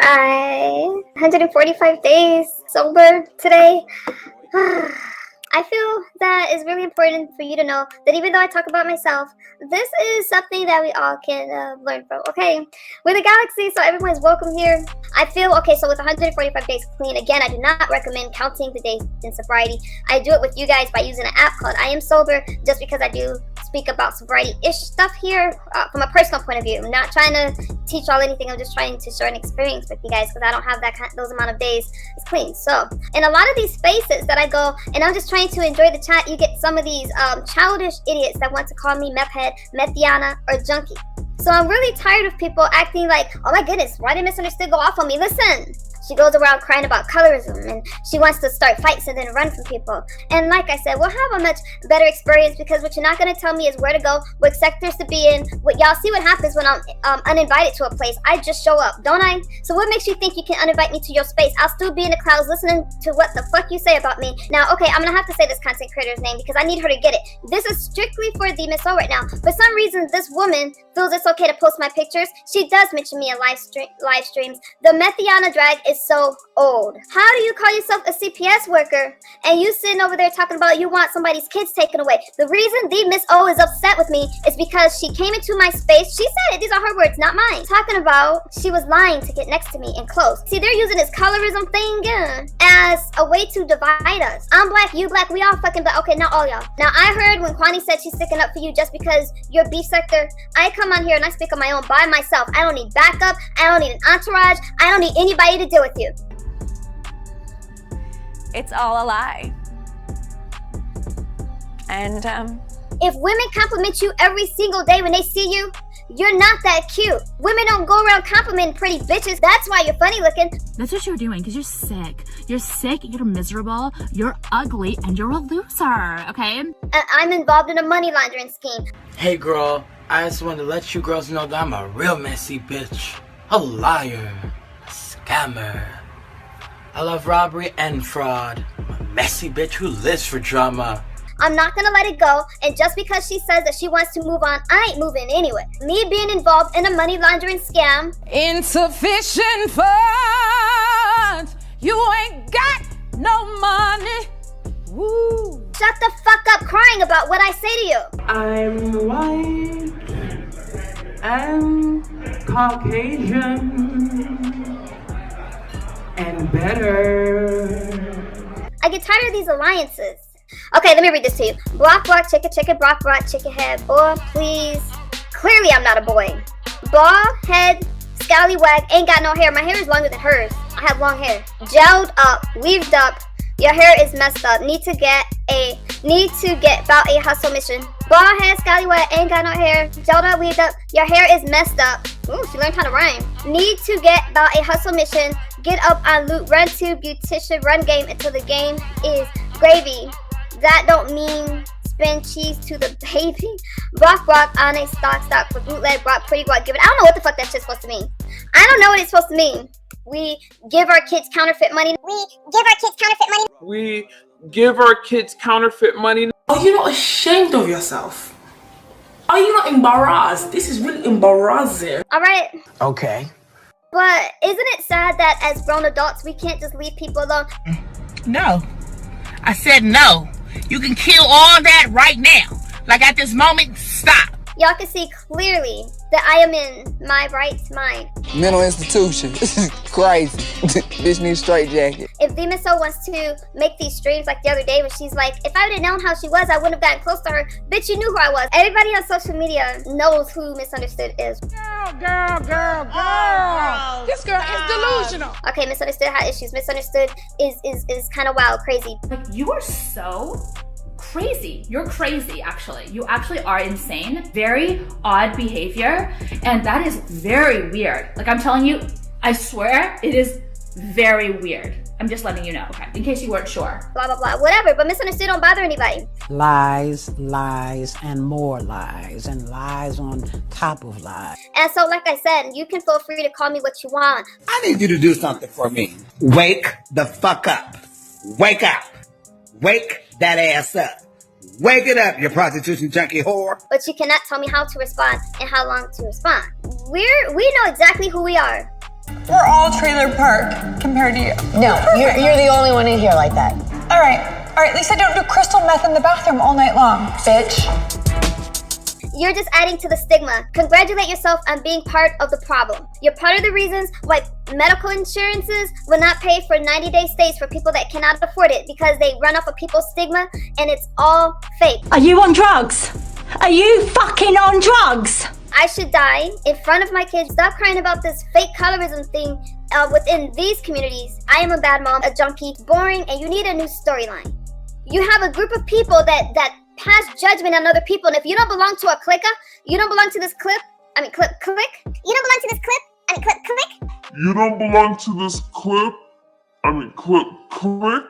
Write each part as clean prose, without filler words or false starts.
Hi. 145 days sober today. I feel that it's really important for you to know that even though I talk about myself, this is something that we all can learn from, okay? We're the galaxy, so everyone is welcome here. I feel, okay, so with 145 days clean, again, I do not recommend counting the days in sobriety. I do it with you guys by using an app called I Am Sober, just because I do speak about sobriety-ish stuff here from a personal point of view. I'm not trying to teach y'all anything. I'm just trying to share an experience with you guys because I don't have those amount of days it's clean. So in a lot of these spaces that I go and I'm just trying to enjoy the chat, you get some of these childish idiots that want to call me meth head, Methiana, or junkie. So I'm really tired of people acting like, oh my goodness, why did Misunderstood go off on me? Listen. She goes around crying about colorism and she wants to start fights and then run from people. And like I said, we'll have a much better experience because what you're not going to tell me is where to go, what sectors to be in. What y'all see what happens when I'm uninvited to a place. I just show up, don't I? So what makes you think you can uninvite me to your space? I'll still be in the clouds listening to what the fuck you say about me. Now, okay, I'm going to have to say this content creator's name because I need her to get it. This is strictly for the Miss O right now. For some reason, this woman feels it's okay to post my pictures. She does mention me in live streams. The Methiana drag is so old. How do you call yourself a CPS worker and you sitting over there talking about you want somebody's kids taken away? The reason the Miss O is upset with me is because she came into my space. She said it. These are her words, not mine. Talking about she was lying to get next to me and close. See, they're using this colorism thing as a way to divide us. I'm black, you black, we all fucking black. Okay, not all y'all. Now, I heard when Kwani said she's sticking up for you just because you're beef sector. I come on here and I speak on my own by myself. I don't need backup. I don't need an entourage. I don't need anybody to deal with you. It's all a lie. And if women compliment you every single day when they see you, you're not that cute. Women don't go around complimenting pretty bitches. That's why you're funny looking. That's what you're doing, because you're sick. You're sick, you're miserable, you're ugly, and you're a loser, okay? I'm involved in a money laundering scheme. Hey girl, I just wanted to let you girls know that I'm a real messy bitch. A liar. A scammer. I love robbery and fraud. I'm a messy bitch who lives for drama. I'm not gonna let it go, and just because she says that she wants to move on, I ain't moving anyway. Me being involved in a money laundering scam. Insufficient funds. You ain't got no money. Woo. Shut the fuck up crying about what I say to you. I'm white and Caucasian and better. I get tired of these alliances. Okay, let me read this to you. Block, chicken, block, chicken head. Boy, please. Clearly I'm not a boy. Bald head, scallywag, ain't got no hair. My hair is longer than hers. I have long hair. Gelled up, weaved up. Your hair is messed up. Need to get about a hustle mission. Bald head, scallywag, ain't got no hair. Gelled up, weaved up. Your hair is messed up. Ooh, she learned how to rhyme. Need to get about a hustle mission. Get up on loot, run to beautician, run game until the game is gravy. That don't mean spend cheese to the baby. Rock on a stock for bootleg, rock, pretty guac, give it. I don't know what the fuck that shit's supposed to mean. I don't know what it's supposed to mean. We give our kids counterfeit money. We give our kids counterfeit money. We give our kids counterfeit money. Are you not ashamed of yourself? Are you not embarrassed? This is really embarrassing. Alright. Okay. But isn't it sad that as grown adults, we can't just leave people alone? No. I said no. You can kill all that right now. Like at this moment, stop. Y'all can see clearly that I am in my right mind. Mental institution. This is crazy. Bitch needs straight jacket. If the Miss O wants to make these streams like the other day where she's like, if I would have known how she was, I wouldn't have gotten close to her. Bitch, you knew who I was. Everybody on social media knows who Misunderstood is. Girl. This girl is delusional. Okay, Misunderstood had issues. Misunderstood is kind of wild, crazy. Like, you are so crazy. You're crazy, actually. You actually are insane. Very odd behavior, and that is very weird. Like, I'm telling you, I swear, it is very weird. I'm just letting you know, okay? In case you weren't sure. Blah, blah, blah. Whatever, but Misunderstood don't bother anybody. Lies, and more lies, and lies on top of lies. And so, like I said, you can feel free to call me what you want. I need you to do something for me. Wake the fuck up. Wake up. Wake that ass up. Wake it up, you prostitution junkie whore. But you cannot tell me how to respond and how long to respond. We know exactly who we are. We're all trailer park compared to you. No, you're the only one in here like that. All right, at least I don't do crystal meth in the bathroom all night long, bitch. You're just adding to the stigma. Congratulate yourself on being part of the problem. You're part of the reasons why medical insurances will not pay for 90-day stays for people that cannot afford it, because they run off of people's stigma and it's all fake. Are you on drugs? Are you fucking on drugs? I should die in front of my kids. Stop crying about this fake colorism thing within these communities. I am a bad mom, a junkie, boring, and you need a new storyline. You have a group of people that pass judgment on other people, and if you don't belong to a clique, you don't belong to this clique. You don't belong to this clique. Click. You don't belong to this clip. Click.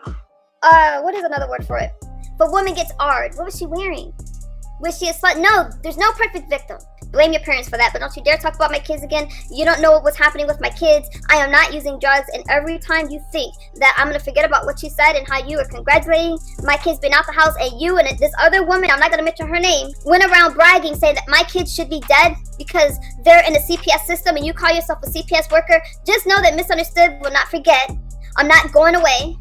What is another word for it? If a woman gets R'd, what was she wearing? Was she a slut? No, there's no perfect victim. Blame your parents for that, but don't you dare talk about my kids again. You don't know what's happening with my kids. I am not using drugs, and every time you think that I'm gonna forget about what you said and how you were congratulating my kids being out the house, and you and this other woman, I'm not gonna mention her name, went around bragging saying that my kids should be dead because they're in the CPS system and you call yourself a CPS worker, just know that misunderstood will not forget. I'm not going away,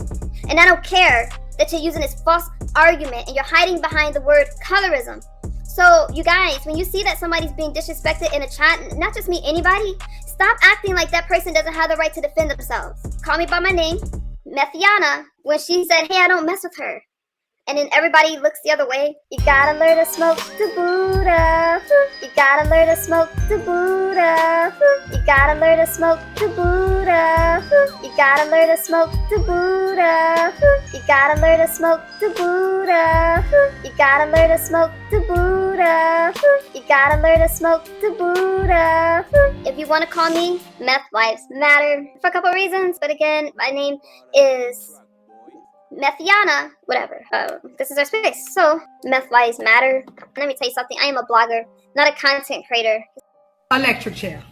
and I don't care that you're using this false argument and you're hiding behind the word colorism. So you guys, when you see that somebody's being disrespected in a chat, not just me, anybody, stop acting like that person doesn't have the right to defend themselves. Call me by my name, Methiana, when she said, hey, I don't mess with her. And then everybody looks the other way. You gotta learn to smoke the Buddha. You gotta learn to smoke the Buddha. You gotta learn to smoke the Buddha. You gotta learn to smoke the Buddha. You gotta learn to smoke the Buddha. You gotta learn to smoke the Buddha. You gotta learn to smoke the Buddha. If you want to call me Meth Lives Matter for a couple of reasons, but again, my name is Methiana, whatever. This is our space. So, Meth Lives Matter. Let me tell you something. I am a blogger, not a content creator. Electric chair.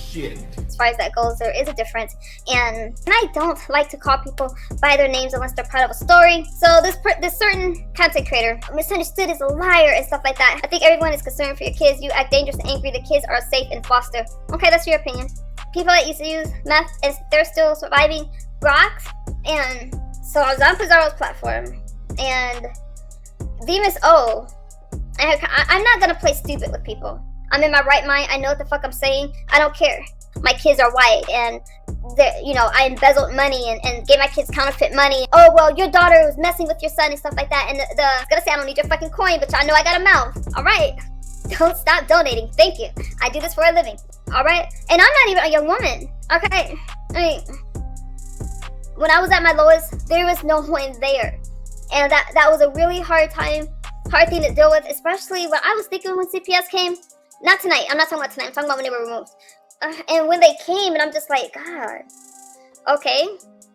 Shit. As far as that goes, there is a difference. And I don't like to call people by their names unless they're part of a story. So this certain content creator misunderstood as a liar and stuff like that. I think everyone is concerned for your kids. You act dangerous and angry. The kids are safe in foster. Okay, that's your opinion. People that used to use meth, and they're still surviving, rocks. And so I was on Pizzaro's platform, and Miss O, I'm not gonna play stupid with people. I'm in my right mind. I know what the fuck I'm saying. I don't care. My kids are white, and I embezzled money and gave my kids counterfeit money. Oh, well, your daughter was messing with your son and stuff like that. And I was gonna say I don't need your fucking coin, but I know I got a mouth. All right. Don't stop donating. Thank you. I do this for a living. All right. And I'm not even a young woman. Okay. I mean, when I was at my lowest, there was no one there. And that was a really hard thing to deal with, especially when I was thinking when CPS came. Not tonight. I'm not talking about tonight. I'm talking about when they were removed. And when they came, and I'm just like, God, okay.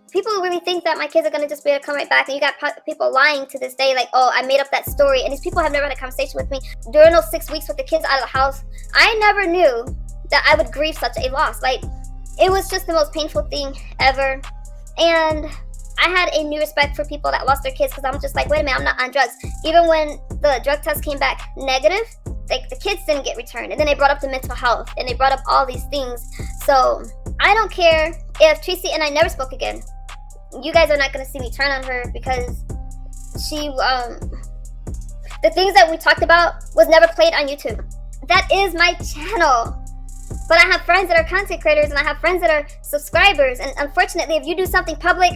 People really think that my kids are going to just be able to come right back. And you got people lying to this day, like, oh, I made up that story. And these people have never had a conversation with me. During those 6 weeks with the kids out of the house, I never knew that I would grieve such a loss. Like, it was just the most painful thing ever. And I had a new respect for people that lost their kids, because I'm just like, wait a minute, I'm not on drugs. Even when the drug test came back negative, like, the kids didn't get returned. And then they brought up the mental health, and they brought up all these things. So I don't care if Treecey and I never spoke again. You guys are not going to see me turn on her, because she, the things that we talked about was never played on YouTube. That is my channel. But I have friends that are content creators, and I have friends that are subscribers. And unfortunately, if you do something public,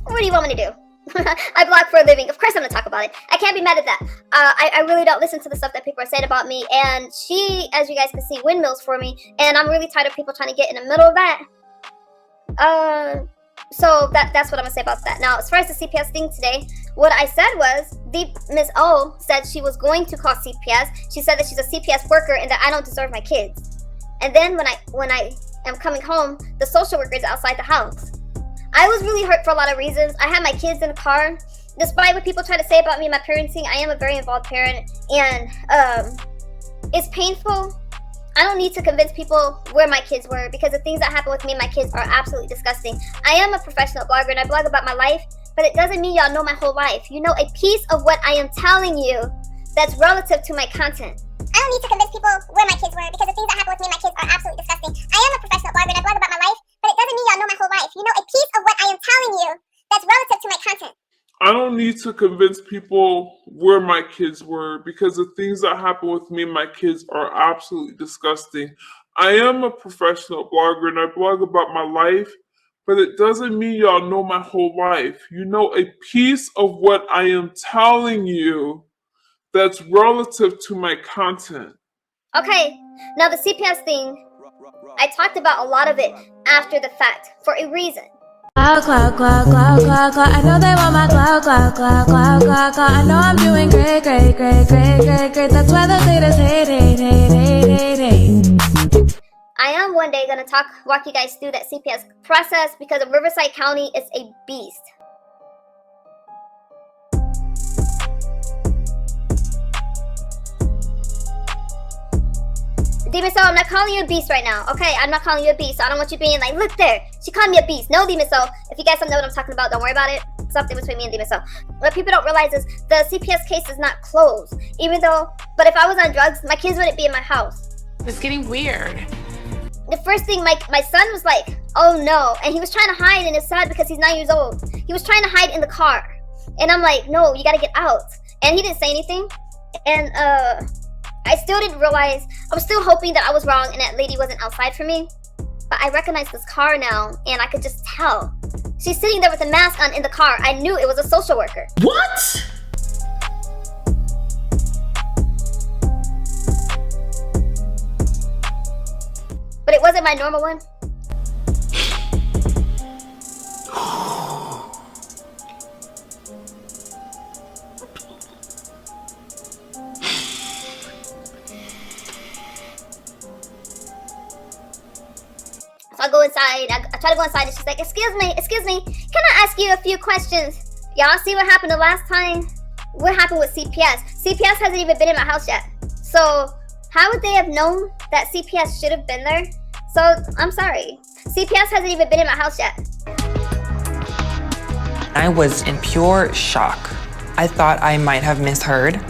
what do you want me to do? I blog for a living. Of course I'm going to talk about it. I can't be mad at that. I really don't listen to the stuff that people are saying about me. And she, as you guys can see, windmills for me. And I'm really tired of people trying to get in the middle of that. So that's what I'm going to say about that. Now, as far as the CPS thing today, what I said was, Miss O said she was going to call CPS. She said that she's a CPS worker and that I don't deserve my kids. And then when I am coming home, the social worker is outside the house. I was really hurt for a lot of reasons. I had my kids in the car. Despite what people try to say about me and my parenting, I am a very involved parent. And it's painful. I don't need to convince people where my kids were, because the things that happen with me and my kids are absolutely disgusting. I am a professional blogger, and I blog about my life, but it doesn't mean y'all know my whole life. You know a piece of what I am telling you that's relative to my content. I don't need to convince people where my kids were, because the things that happen with me and my kids are absolutely disgusting. I am a professional blogger. need to convince people where my kids were, because the things that happen with me and my kids are absolutely disgusting. I am a professional blogger and I blog about my life, but it doesn't mean y'all know my whole life. You know a piece of what I am telling you that's relative to my content. Okay, now the CPS thing, I talked about a lot of it after the fact for a reason. Cloud, cloud, cloud, cloud, cloud, cloud. I know they want my cloud, cloud, cloud, cloud, cloud, cloud. I know I'm doing great, great, great, great, great, great. That's why the haters hate, hate, hate, hate, hate, hate. I am one day gonna walk you guys through that CPS process because of Riverside County is a beast. Demon Soul, I'm not calling you a beast right now, okay? I'm not calling you a beast, so I don't want you being like, look there, she called me a beast. No, Demon Soul, if you guys don't know what I'm talking about, don't worry about it. Something between me and Demon Soul. What people don't realize is the CPS case is not closed, but if I was on drugs, my kids wouldn't be in my house. It's getting weird. The first thing, my son was like, oh no, and he was trying to hide, and it's sad because he's 9 years old. He was trying to hide in the car, and I'm like, no, you gotta get out. And he didn't say anything, and I still didn't realize, I was still hoping that I was wrong and that lady wasn't outside for me. But I recognize this car now, and I could just tell. She's sitting there with a mask on in the car. I knew it was a social worker. What? But it wasn't my normal one. So I go inside, I try to go inside, and she's like, excuse me, can I ask you a few questions? Y'all see what happened the last time? What happened with CPS? CPS hasn't even been in my house yet. So how would they have known that CPS should have been there? So I'm sorry, CPS hasn't even been in my house yet. I was in pure shock. I thought I might have misheard. You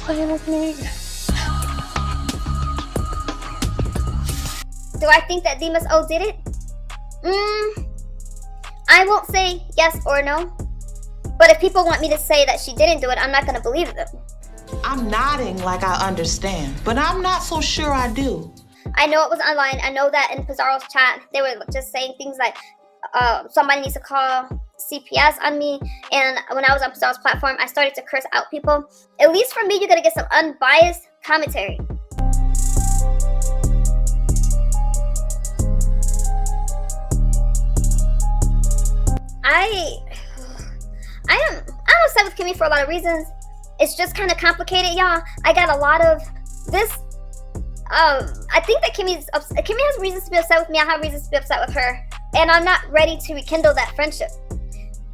playing with me? Do I think that Demas O did it? I won't say yes or no. But if people want me to say that she didn't do it, I'm not gonna believe them. I'm nodding like I understand, but I'm not so sure I do. I know it was online. I know that in Pizzaro's chat, they were just saying things like, somebody needs to call CPS on me. And when I was on Pizzaro's platform, I started to curse out people. At least for me, you're gonna get some unbiased commentary. I'm upset with Kimmy for a lot of reasons. It's just kind of complicated, y'all. I got a lot of this. I think that Kimmy has reasons to be upset with me. I have reasons to be upset with her, and I'm not ready to rekindle that friendship.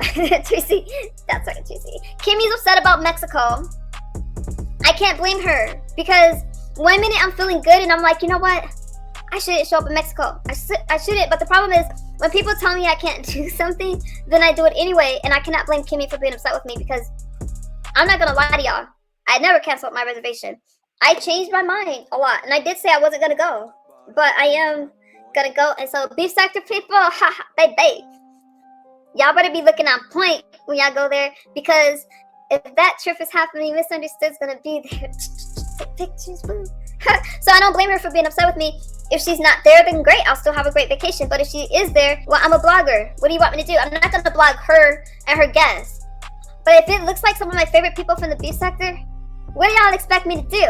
Treecey, that's right, Treecey. Kimmy's upset about Mexico. I can't blame her because one minute I'm feeling good and I'm like, you know what? I shouldn't show up in Mexico. I shouldn't. But the problem is, when people tell me I can't do something, then I do it anyway, and I cannot blame Kimmy for being upset with me because I'm not gonna lie to y'all. I never canceled my reservation. I changed my mind a lot, and I did say I wasn't gonna go, but I am gonna go. And so, beef sector people, haha, baby, y'all better be looking on point when y'all go there, because if that trip is happening, Misunderstood's gonna be there. Take pictures, boo. So I don't blame her for being upset with me. If she's not there, then great, I'll still have a great vacation. But if she is there, well, I'm a blogger. What do you want me to do? I'm not gonna blog her and her guests. But if it looks like some of my favorite people from the beef sector, what do y'all expect me to do?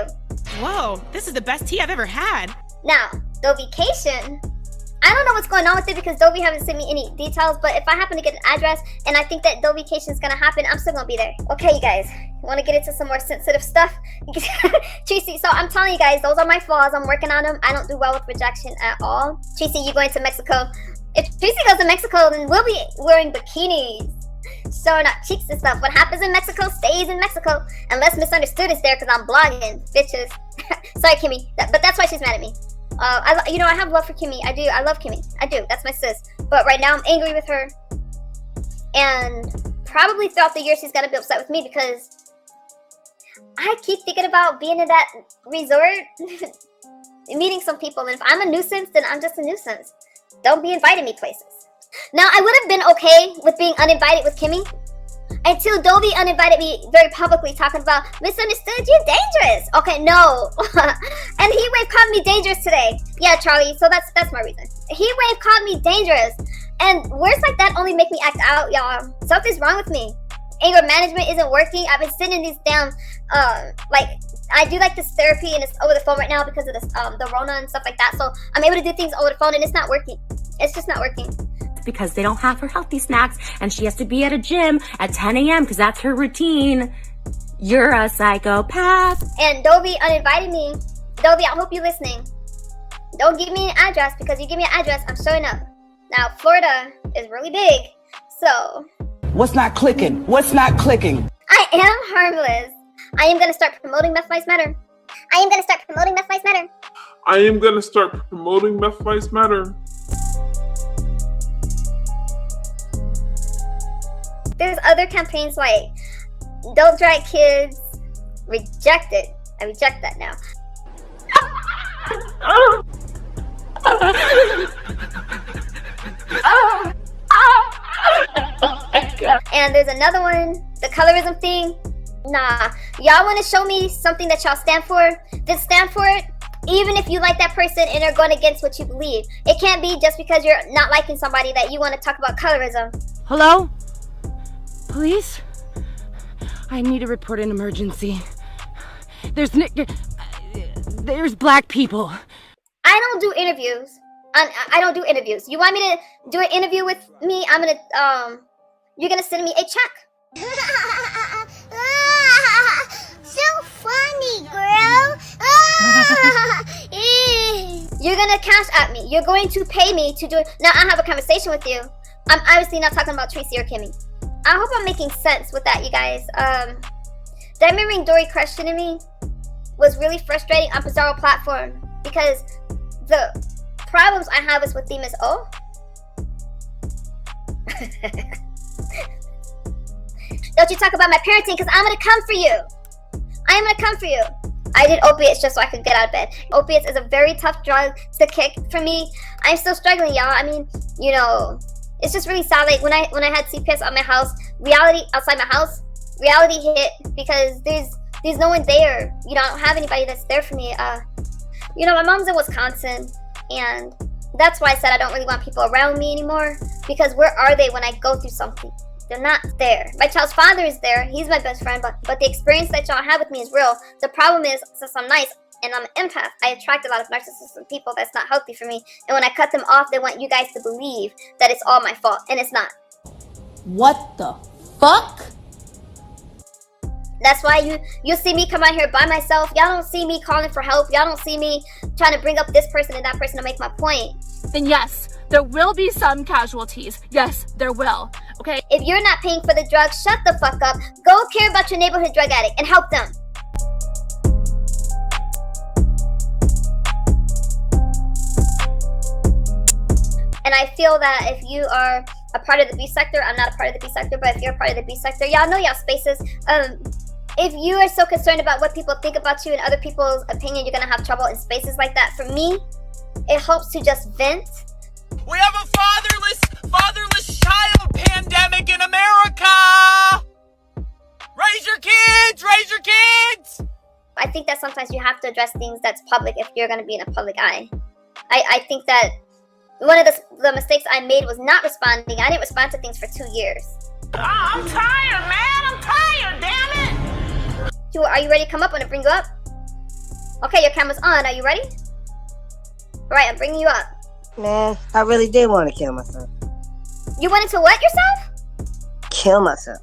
Whoa, this is the best tea I've ever had. Now, the vacation, I don't know what's going on with it because Dovey haven't sent me any details, but if I happen to get an address and I think that the vacation is gonna happen, I'm still gonna be there. Okay, you guys, want to get into some more sensitive stuff? Treecey, so I'm telling you guys, those are my flaws. I'm working on them. I don't do well with rejection at all. Treecey, you going to Mexico? If Treecey goes to Mexico, then we'll be wearing bikinis, showing our cheeks and stuff. What happens in Mexico stays in Mexico, unless Misunderstood is there because I'm blogging, bitches. Sorry, Kimmy, but that's why she's mad at me. I have love for Kimmy. I do. I love Kimmy. I do. That's my sis. But right now I'm angry with her. And probably throughout the year she's gonna be upset with me because I keep thinking about being in that resort, meeting some people. And if I'm a nuisance, then I'm just a nuisance. Don't be inviting me places. Now, I would have been okay with being uninvited with Kimmy, Until Dovey uninvited me very publicly talking about, misunderstood, you're dangerous. Okay, no. And Heat Wave called me dangerous today. Yeah, Charlie, so that's my reason. Heat Wave called me dangerous. And words like that only make me act out, y'all. Something's wrong with me. Anger management isn't working. I've been sitting in these damn, like, I do like this therapy and it's over the phone right now because of this, the Rona and stuff like that. So I'm able to do things over the phone and it's not working. It's just not working. Because they don't have her healthy snacks and she has to be at a gym at 10 a.m. because that's her routine. You're a psychopath. And Dovey uninvited me. Dovey, I hope you're listening. Don't give me an address because you give me an address, I'm showing up. Now, Florida is really big, so. What's not clicking? What's not clicking? I am harmless. I am gonna start promoting Meth Lives Matter. I am gonna start promoting Meth Lives Matter. I am gonna start promoting Meth Lives Matter. There's other campaigns like Don't Drag Kids, Reject It. I reject that now. And there's another one, the colorism thing. Nah, y'all want to show me something that y'all stand for? Then stand for it, even if you like that person and are going against what you believe. It can't be just because you're not liking somebody that you want to talk about colorism. Hello? Police? I need to report an emergency. There's black people. I don't do interviews. I don't do interviews. You want me to do an interview with me? You're gonna send me a check. So funny, girl. You're gonna cash at me. You're going to pay me to do it. Now I have a conversation with you. I'm obviously not talking about Treecey or Kimmy. I hope I'm making sense with that, you guys. Remembering Dory questioning me was really frustrating on Pizzaro platform because the problems I have is with Themis O. Don't you talk about my parenting because I'm gonna come for you. I am gonna come for you. I did opiates just so I could get out of bed. Opiates is a very tough drug to kick for me. I'm still struggling, y'all. I mean, you know, it's just really sad. Like when I had CPS at my house, reality outside my house, reality hit because there's no one there. You know, I don't have anybody that's there for me. You know, my mom's in Wisconsin, and that's why I said I don't really want people around me anymore because where are they when I go through something? They're not there. My child's father is there. He's my best friend, but the experience that y'all have with me is real. The problem is, since I'm nice and I'm an empath, I attract a lot of narcissistic people that's not healthy for me. And when I cut them off, they want you guys to believe that it's all my fault, and it's not. What the fuck? That's why you see me come out here by myself. Y'all don't see me calling for help. Y'all don't see me trying to bring up this person and that person to make my point. And yes, there will be some casualties. Yes, there will. Okay? If you're not paying for the drugs, shut the fuck up. Go care about your neighborhood drug addict and help them. And I feel that if you are a part of the B sector, I'm not a part of the B sector, but if you're a part of the B sector, y'all know y'all spaces. If you are so concerned about what people think about you and other people's opinion, you're gonna have trouble in spaces like that. For me, it helps to just vent. We have a fatherless child pandemic in America! Raise your kids! Raise your kids! I think that sometimes you have to address things that's public if you're gonna be in a public eye. I think that one of the mistakes I made was not responding. I didn't respond to things for 2 years. I'm tired, man! I'm tired, damn it! Are you ready to come up? I'm gonna bring you up. Okay, your camera's on. Are you ready? Alright, I'm bringing you up. Man, I really did want to kill myself. You wanted to what yourself? Kill myself.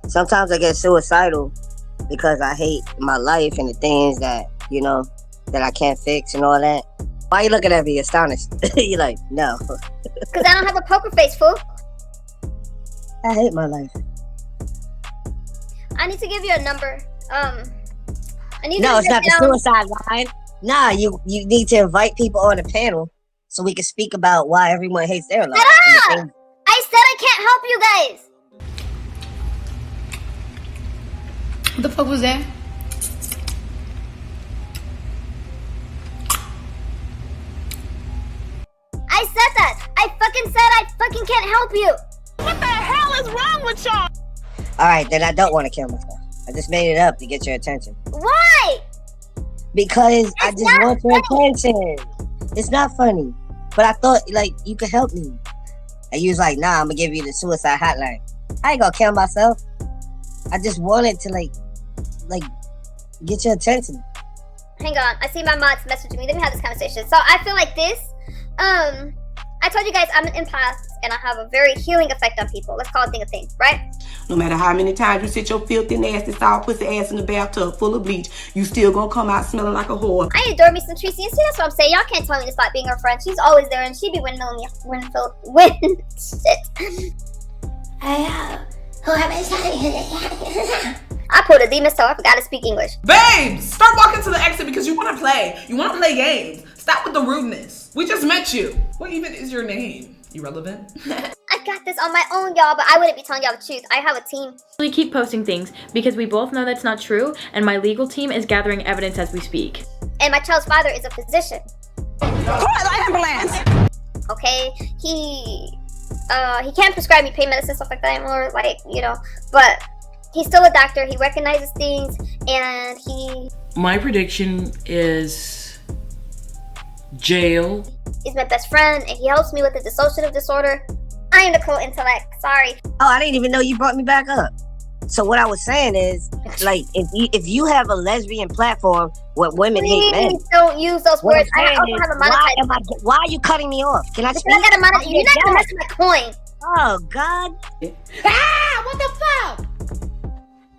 Sometimes I get suicidal because I hate my life and the things that, you know, that I can't fix and all that. Why you looking at me astonished? You're like, no. Because I don't have a poker face, fool. I hate my life. I need to give you a number. No, it's not the suicide line. Nah, you need to invite people on the panel so we can speak about why everyone hates their life. Shut up! I said I can't help you guys. What the fuck was that? I said that. I fucking said I fucking can't help you. What the hell hell is wrong with y'all? Alright, then I don't want to kill myself. I just made it up to get your attention. Why? Because I just want your attention. It's not funny. But I thought, like, you could help me. And you was like, nah, I'm gonna give you the suicide hotline. I ain't gonna kill myself. I just wanted to, like, get your attention. Hang on, I see my mods messaging me. Let me have this conversation. So I feel like this. I told you guys I'm an empath and I have a very healing effect on people. Let's call it a thing, right? No matter how many times you sit your filthy, nasty, soft pussy ass in the bathtub full of bleach, you still gonna come out smelling like a whore. I adore me some Treecey, and see, that's what I'm saying. Y'all can't tell me to stop being her friend. She's always there, and she be windmilling me. Shit. I pulled a demon, so I forgot to speak English. Babes, start walking to the exit because you want to play. You want to play games. Stop with the rudeness. We just met you. What even is your name? Irrelevant. I got this on my own, y'all, but I wouldn't be telling y'all the truth. I have a team. We keep posting things because we both know that's not true, and my legal team is gathering evidence as we speak. And my child's father is a physician. Call the ambulance! Okay, he can't prescribe me pain medicine, stuff like that anymore, like, you know, but he's still a doctor. He recognizes things, and he... My prediction is jail. He's my best friend, and he helps me with the dissociative disorder. I am the cool intellect, sorry. Oh, I didn't even know you brought me back up. So what I was saying is, like, if you have a lesbian platform where women hate men, don't use those words. I also have a monetized. Why are you cutting me off? Can I speak? I got a monetized. You're not gonna mess with my coin. Oh God. What the fuck?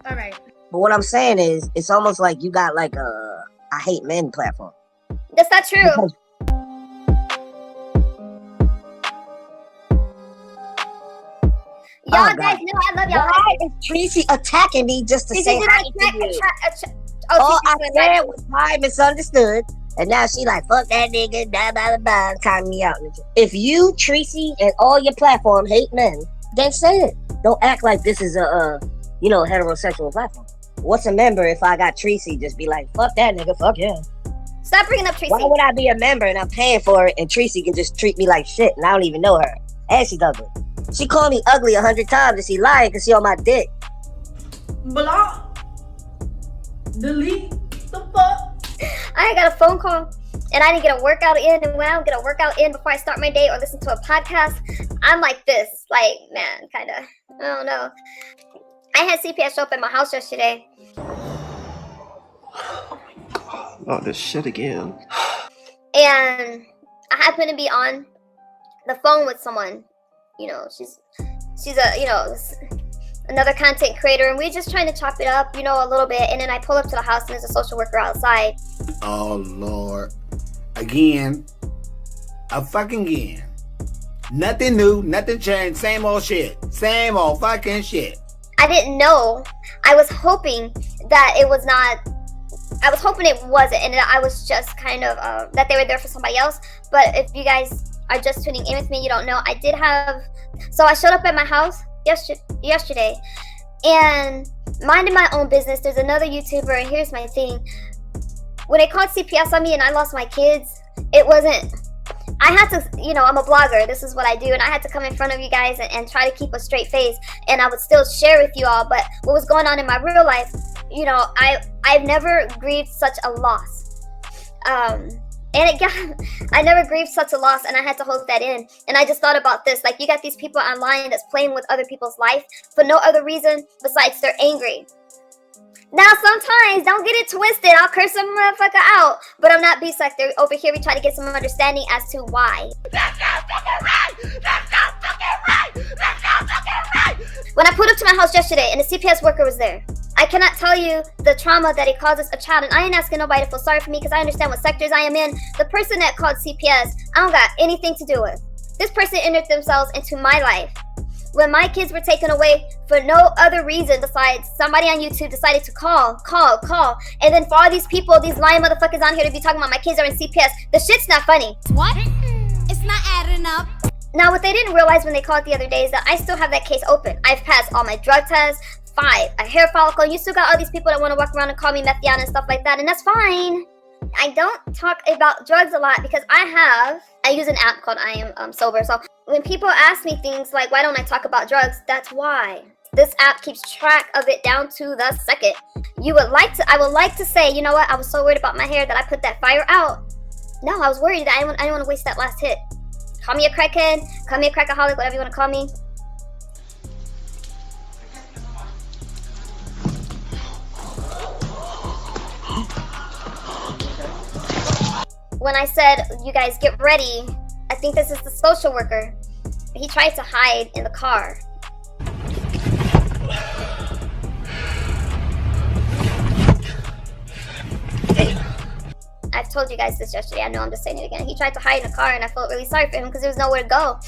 All right. But what I'm saying is, it's almost like you got like a I hate men platform. That's not true. Because y'all guys know I love y'all. Why is Treecey attacking me just to say hi to you? All I said was hi, misunderstood. And now she like, fuck that nigga, blah, blah, blah, calling me out. If you, Treecey, and all your platform hate men, then say it. Don't act like this is a heterosexual platform. What's a member if I got Treecey just be like, fuck that nigga, fuck him. Stop bringing up Treecey. Why would I be a member and I'm paying for it and Treecey can just treat me like shit and I don't even know her? And she's ugly. She called me ugly 100 times and she lying because she on my dick. Block. Delete. The fuck? I got a phone call and I didn't get a workout in, and when I don't get a workout in before I start my day or listen to a podcast, I'm like this. Like, man, kind of. I don't know. I had CPS show up at my house yesterday. Oh my God. Oh, this shit again. And I happened to be on the phone with someone. You know, she's a, you know, another content creator, and we're just trying to chop it up, you know, a little bit. And then I pull up to the house and there's a social worker outside. Oh Lord. Again. Again. Nothing new, nothing changed, same old shit. Same old fucking shit. I didn't know. I was hoping that it was not. I was hoping it wasn't, and I was just kind of that they were there for somebody else. But if you guys are just tuning in with me, you don't know. I did have. So I showed up at my house yesterday, and minding my own business. There's another YouTuber, and here's my thing. When they called CPS on me and I lost my kids, it wasn't. I had to, you know, I'm a blogger. This is what I do, and I had to come in front of you guys and try to keep a straight face, and I would still share with you all. But what was going on in my real life, you know, I've never grieved such a loss. I never grieved such a loss, and I had to hold that in. And I just thought about this, like, you got these people online that's playing with other people's life for no other reason besides they're angry. Now, sometimes, don't get it twisted, I'll curse some motherfucker out, but I'm not B-sector. Over here, we try to get some understanding as to why. That's not fucking right! That's not fucking right! That's not fucking right! When I pulled up to my house yesterday and the CPS worker was there, I cannot tell you the trauma that it causes a child, and I ain't asking nobody to feel sorry for me because I understand what sectors I am in. The person that called CPS, I don't got anything to do with. This person entered themselves into my life. When my kids were taken away for no other reason besides somebody on YouTube decided to call. And then for all these people, these lying motherfuckers on here to be talking about my kids are in CPS, the shit's not funny. What? It's not adding up. Now, what they didn't realize when they called the other day is that I still have that case open. I've passed all my drug tests, 5, a hair follicle, and you still got all these people that want to walk around and call me Methiana and stuff like that, and that's fine. I don't talk about drugs a lot because I use an app called I Am Sober. So when people ask me things like, why don't I talk about drugs? That's why. This app keeps track of it down to the second. I would like to say, you know what? I was so worried about my hair that I put that fire out. No, I was worried that I didn't want to waste that last hit. Call me a crackhead, call me a crackaholic, whatever you want to call me. When I said, you guys get ready, I think this is the social worker. He tried to hide in the car. I've told you guys this yesterday. I know I'm just saying it again. He tried to hide in the car and I felt really sorry for him because there was nowhere to go.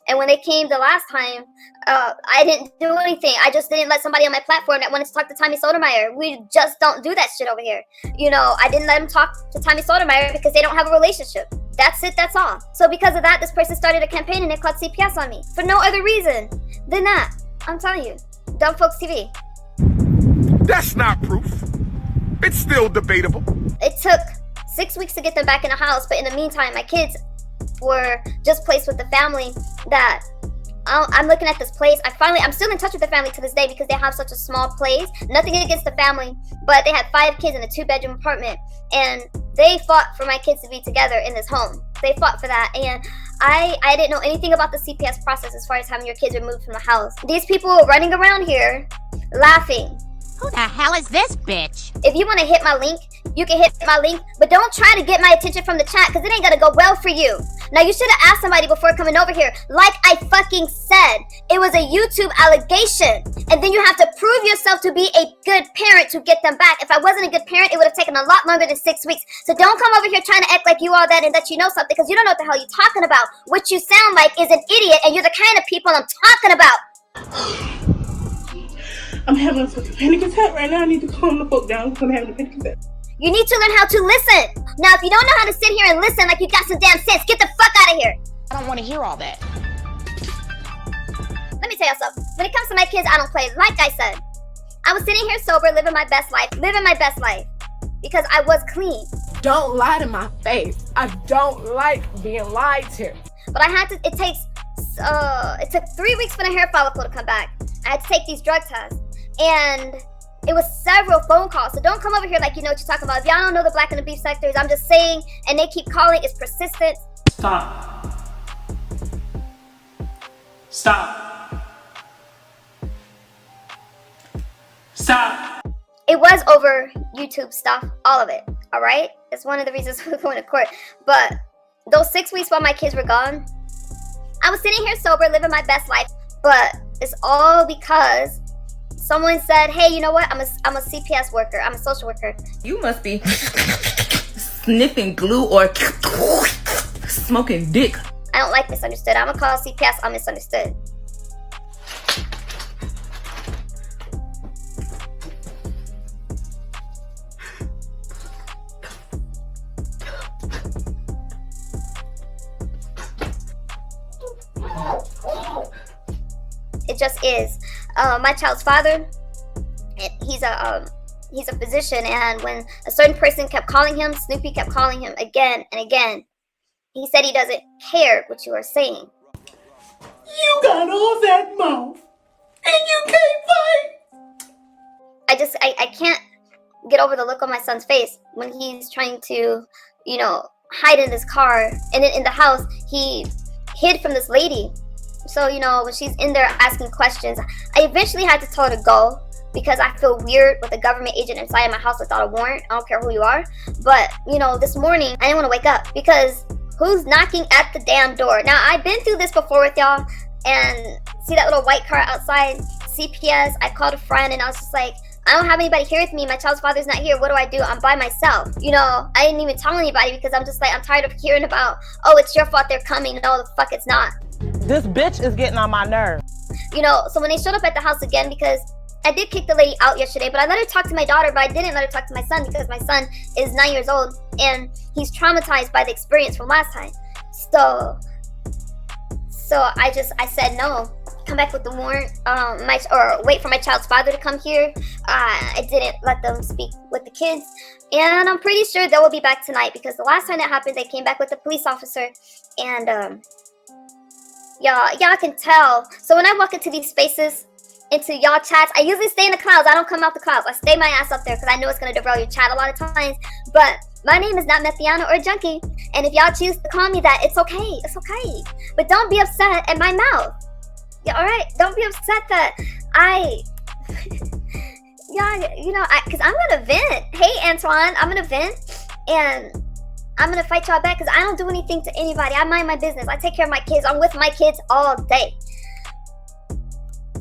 And when they came the last time, I didn't do anything. I just didn't let somebody on my platform that wanted to talk to Tommy Sotomayor. We just don't do that shit over here. You know, I didn't let him talk to Tommy Sotomayor because they don't have a relationship. That's it, that's all. So because of that, this person started a campaign and they called CPS on me. For no other reason than that. I'm telling you. Dumb Folks TV. That's not proof. It's still debatable. It took 6 weeks to get them back in the house, but in the meantime, my kids were just placed with the family that I'm looking at this place. I'm still in touch with the family to this day because they have such a small place. Nothing against the family, but they had 5 kids in a 2-bedroom apartment, and they fought for my kids to be together in this home. They fought for that, and I didn't know anything about the CPS process as far as having your kids removed from the house. These people were running around here laughing. Who the hell is this bitch? If you want to hit my link, you can hit my link, but don't try to get my attention from the chat because it ain't gonna go well for you. Now, you should have asked somebody before coming over here. Like I fucking said, it was a YouTube allegation, and then you have to prove yourself to be a good parent to get them back. If I wasn't a good parent, it would have taken a lot longer than 6 weeks. So don't come over here trying to act like you all that and that you know something because you don't know what the hell you're talking about. What you sound like is an idiot, and you're the kind of people I'm talking about. I'm having a fucking panic attack right now. I need to calm the fuck down because I'm having a panic attack. You need to learn how to listen. Now, if you don't know how to sit here and listen like you got some damn sense, get the fuck out of here. I don't want to hear all that. Let me tell you something. When it comes to my kids, I don't play. Like I said, I was sitting here sober, living my best life, because I was clean. Don't lie to my face. I don't like being lied to. But I had to, it took 3 weeks for the hair follicle to come back. I had to take these drug tests. And it was several phone calls. So don't come over here like you know what you're talking about. If y'all don't know the black and the beef sectors, I'm just saying, and they keep calling, it's persistent. Stop. Stop. Stop. It was over YouTube stuff, all of it, all right? It's one of the reasons we're going to court. But those 6 weeks while my kids were gone, I was sitting here sober, living my best life. But it's all because someone said, hey, you know what? I'm a CPS worker. I'm a social worker. You must be sniffing glue or smoking dick. I don't like misunderstood. I'm gonna call CPS on misunderstood. It just is. My child's father, he's a physician, and when a certain person kept calling him, Snoopy kept calling him again and again, he said he doesn't care what you are saying. You got all that mouth, and you can't fight. I can't get over the look on my son's face when he's trying to, you know, hide in his car, and in the house, he hid from this lady. So, you know, when she's in there asking questions, I eventually had to tell her to go because I feel weird with a government agent inside my house without a warrant. I don't care who you are. But, you know, this morning, I didn't want to wake up because who's knocking at the damn door? Now, I've been through this before with y'all, and see that little white car outside? CPS, I called a friend and I was just like, I don't have anybody here with me. My child's father's not here. What do I do? I'm by myself. You know, I didn't even tell anybody because I'm just like, I'm tired of hearing about, oh, it's your fault they're coming. No, the fuck it's not. This bitch is getting on my nerves. You know, so when they showed up at the house again, because I did kick the lady out yesterday, but I let her talk to my daughter, but I didn't let her talk to my son because my son is 9 years old and he's traumatized by the experience from last time. So I said no, come back with the warrant, or wait for my child's father to come here. I didn't let them speak with the kids, and I'm pretty sure they will be back tonight because the last time that happened, they came back with a police officer, and y'all can tell. So when I walk into these spaces, into y'all chats, I usually stay in the clouds. I don't come out the clouds. I stay my ass up there because I know it's gonna derail your chat a lot of times. But my name is not Methiana or Junkie, and if y'all choose to call me that, it's okay. It's okay. But don't be upset at my mouth. Yeah, all right. Don't be upset that because I'm gonna vent. Hey, Antoine, I'm gonna vent, and I'm gonna fight y'all back because I don't do anything to anybody. I mind my business. I take care of my kids. I'm with my kids all day.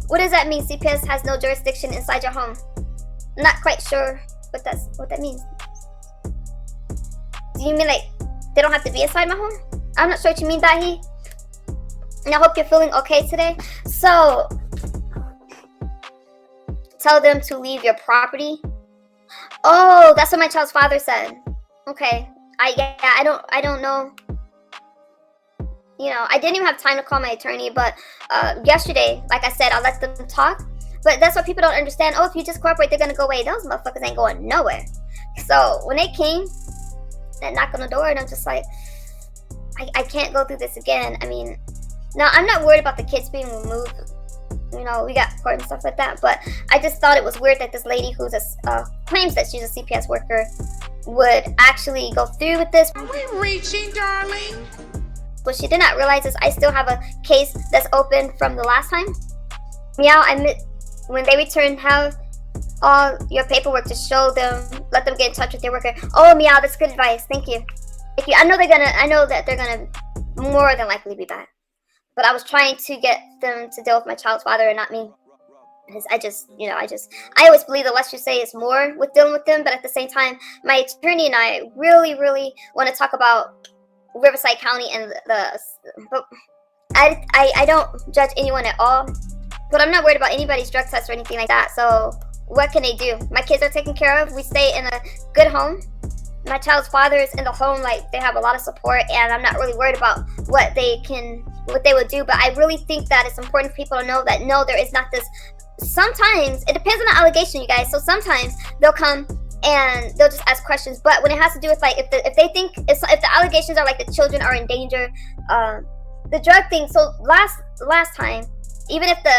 What does that mean? CPS has no jurisdiction inside your home. I'm not quite sure what that means. Do you mean like they don't have to be inside my home? I'm not sure what you mean, Dahi. And I hope you're feeling okay today. So tell them to leave your property. Oh, that's what my child's father said. Okay. I don't know. You know, I didn't even have time to call my attorney, but yesterday, like I said, I'll let them talk. But that's what people don't understand. Oh, if you just cooperate, they're gonna go away. Those motherfuckers ain't going nowhere. So when they came and knocked on the door, and I'm just like, I can't go through this again. I mean, now I'm not worried about the kids being removed. You know, we got court and stuff like that. But I just thought it was weird that this lady who's claims that she's a CPS worker would actually go through with this. Are we reaching, darling? What she did not realize is I still have a case that's open from the last time. Meow, when they return, have all your paperwork to show them, let them get in touch with your worker. Oh, Meow, that's good advice. Thank you. I know that they're gonna more than likely be back. But I was trying to get them to deal with my child's father and not me. Because I always believe the less you say is more with dealing with them. But at the same time, my attorney and I really, really want to talk about Riverside County and but I don't judge anyone at all, but I'm not worried about anybody's drug test or anything like that. So what can they do? My kids are taken care of. We stay in a good home. My child's father is in the home. Like, they have a lot of support, and I'm not really worried about what they would do. But I really think that it's important for people to know that no, there is not this. Sometimes it depends on the allegation, you guys. So sometimes they'll come and they'll just ask questions, but when it has to do with like if the allegations are like the children are in danger, the drug thing. So last time, even if the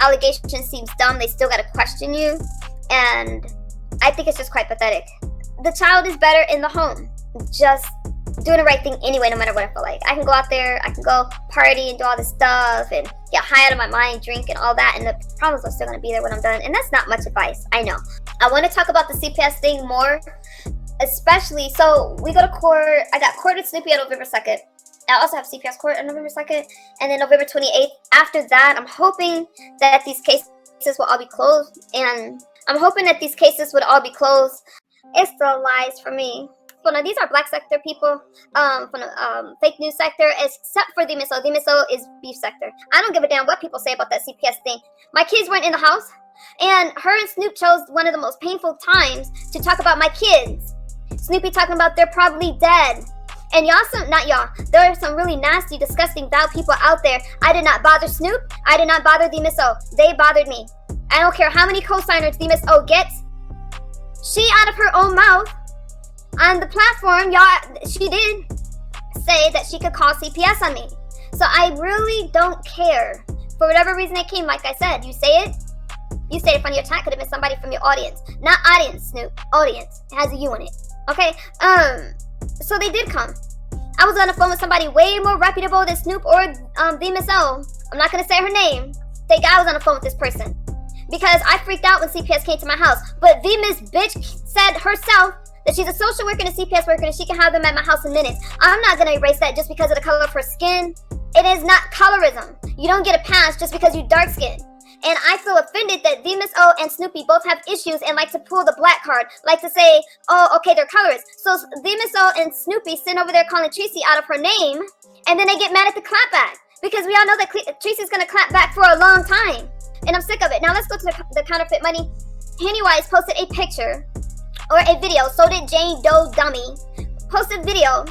allegation seems dumb, they still gotta question you, and I think it's just quite pathetic. The child is better in the home, just doing the right thing anyway, no matter what I feel like. I can go out there, I can go party and do all this stuff and get high out of my mind, drink and all that, and the problems are still gonna be there when I'm done. And that's not much advice, I know. I want to talk about the CPS thing more, especially, so we go to court. I got court with Snoopy on November 2nd. I also have CPS court on November 2nd, and then November 28th. After that, I'm hoping that these cases will all be closed, and I'm hoping that these cases would all be closed. It's still lies for me. So now these are black sector people from the fake news sector, except for the MSO. The MSO is beef sector. I don't give a damn what people say about that CPS thing. My kids weren't in the house, and her and Snoop chose one of the most painful times to talk about my kids. Snoopy talking about they're probably dead. And there are some really nasty, disgusting, bad people out there. I did not bother Snoop. I did not bother the MSO. They bothered me. I don't care how many co-signers the MSO gets. She, out of her own mouth, on the platform, she did say that she could call CPS on me. So I really don't care. For whatever reason it came, like I said, you say it from your chat, could have been somebody from your audience. Not audience, Snoop. Audience. It has a U in it. Okay? So they did come. I was on the phone with somebody way more reputable than Snoop or the MSO. I'm not gonna say her name. I was on the phone with this person. Because I freaked out when CPS came to my house. But the Miss Bitch said herself that she's a social worker and a CPS worker and she can have them at my house in minutes. I'm not gonna erase that just because of the color of her skin. It is not colorism. You don't get a pass just because you dark skinned. And I feel offended that the MSO and Snoopy both have issues and like to pull the black card, like to say, oh, okay, they're colorist. So the MSO and Snoopy sitting over there calling Treecey out of her name, and then they get mad at the clapback. Because we all know that Treecey's gonna clap back for a long time. And I'm sick of it. Now let's go to the counterfeit money. Pennywise posted a picture or a video. So did Jane Doe Dummy. Posted video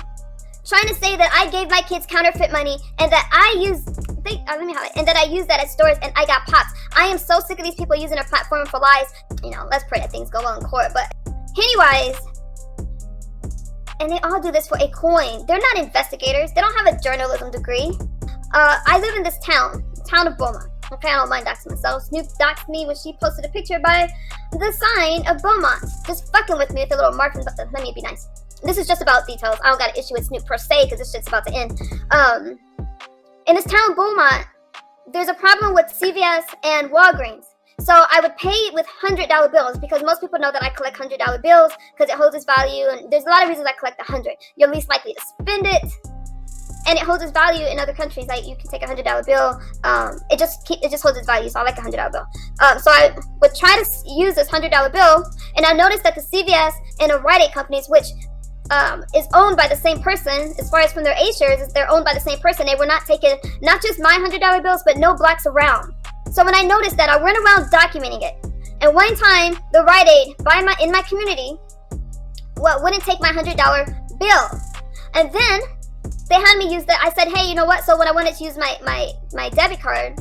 trying to say that I gave my kids counterfeit money and that I used let me highlight. And then I use that at stores and I got popped. I am so sick of these people using their platform for lies. You know, let's pray that things go well in court. But Pennywise, and they all do this for a coin. They're not investigators. They don't have a journalism degree. I live in this town of Beaumont. Okay, I don't mind doxing myself. Snoop doxed me when she posted a picture by the sign of Beaumont. Just fucking with me with a little mark. Let me be nice. This is just about details. I don't got an issue with Snoop per se because this shit's about to end. In this town of Beaumont, there's a problem with CVS and Walgreens. So I would pay with $100 bills because most people know that I collect $100 bills because it holds its value. And there's a lot of reasons I collect 100. You're least likely to spend it. And it holds its value in other countries. Like you can take a $100 bill. It just holds its value. So I like a $100 bill. So I would try to use this $100 bill, and I noticed that the CVS and the Rite Aid companies, which is owned by the same person, as far as from their A shares, they're owned by the same person. They were not taking not just my $100 bills, but no blacks around. So when I noticed that, I went around documenting it. And one time, the Rite Aid in my community, wouldn't take my $100 bill, and then they had me use that. I said, hey, you know what? So when I wanted to use my debit card,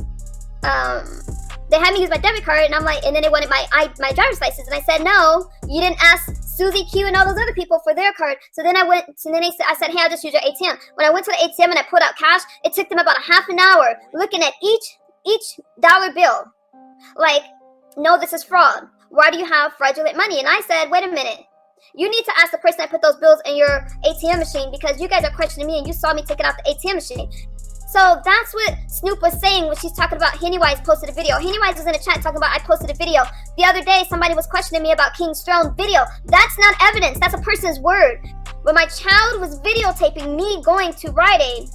they had me use my debit card, and I'm like, and then they wanted my driver's license, and I said, no, you didn't ask Susie Q and all those other people for their card. So then I said, hey, I'll just use your ATM. When I went to the ATM and I pulled out cash, it took them about a half an hour looking at each dollar bill. Like, no, this is fraud. Why do you have fraudulent money? And I said, wait a minute. You need to ask the person that put those bills in your ATM machine because you guys are questioning me and you saw me take it out the ATM machine. So that's what Snoop was saying when she's talking about Pennywise posted a video. Pennywise was in a chat talking about I posted a video. The other day, somebody was questioning me about King's Throne video. That's not evidence. That's a person's word. When my child was videotaping me going to Rite Aid,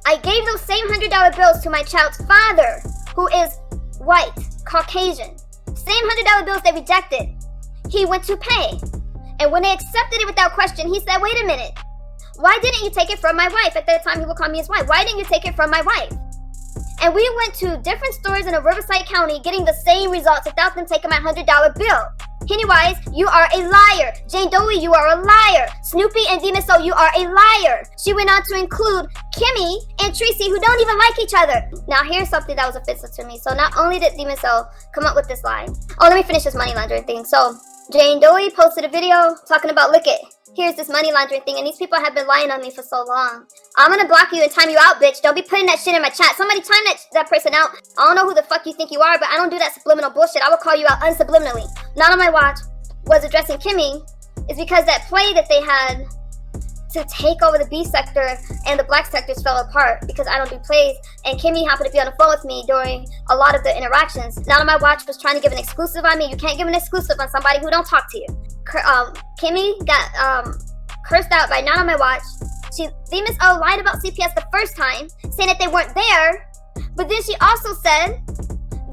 I gave those same $100 bills to my child's father, who is white, Caucasian. Same $100 bills they rejected. He went to pay. And when they accepted it without question, he said, wait a minute. Why didn't you take it from my wife? At that time, he would call me his wife. Why didn't you take it from my wife? And we went to different stores in a Riverside County getting the same results without them taking my $100 bill. Pennywise, you are a liar. Jane Doe, you are a liar. Snoopy and Demon Soul, you are a liar. She went on to include Kimmy and Treecey, who don't even like each other. Now, here's something that was offensive to me. So not only did Demon Soul come up with this lie. Oh, let me finish this money laundering thing. So Jane Doe posted a video talking about, look it, here's this money laundering thing, and these people have been lying on me for so long. I'm gonna block you and time you out, bitch. Don't be putting that shit in my chat. Somebody time that person out. I don't know who the fuck you think you are, but I don't do that subliminal bullshit. I will call you out unsubliminally. Not on my watch. Was addressing Kimmy is because that play that they had to take over the B sector and the black sectors fell apart because I don't do plays, and Kimmy happened to be on the phone with me during a lot of the interactions. Not on my watch was trying to give an exclusive on me. You can't give an exclusive on somebody who don't talk to you. Kimmy got cursed out by Not on My Watch. Demon O lied about CPS the first time, saying that they weren't there, but then she also said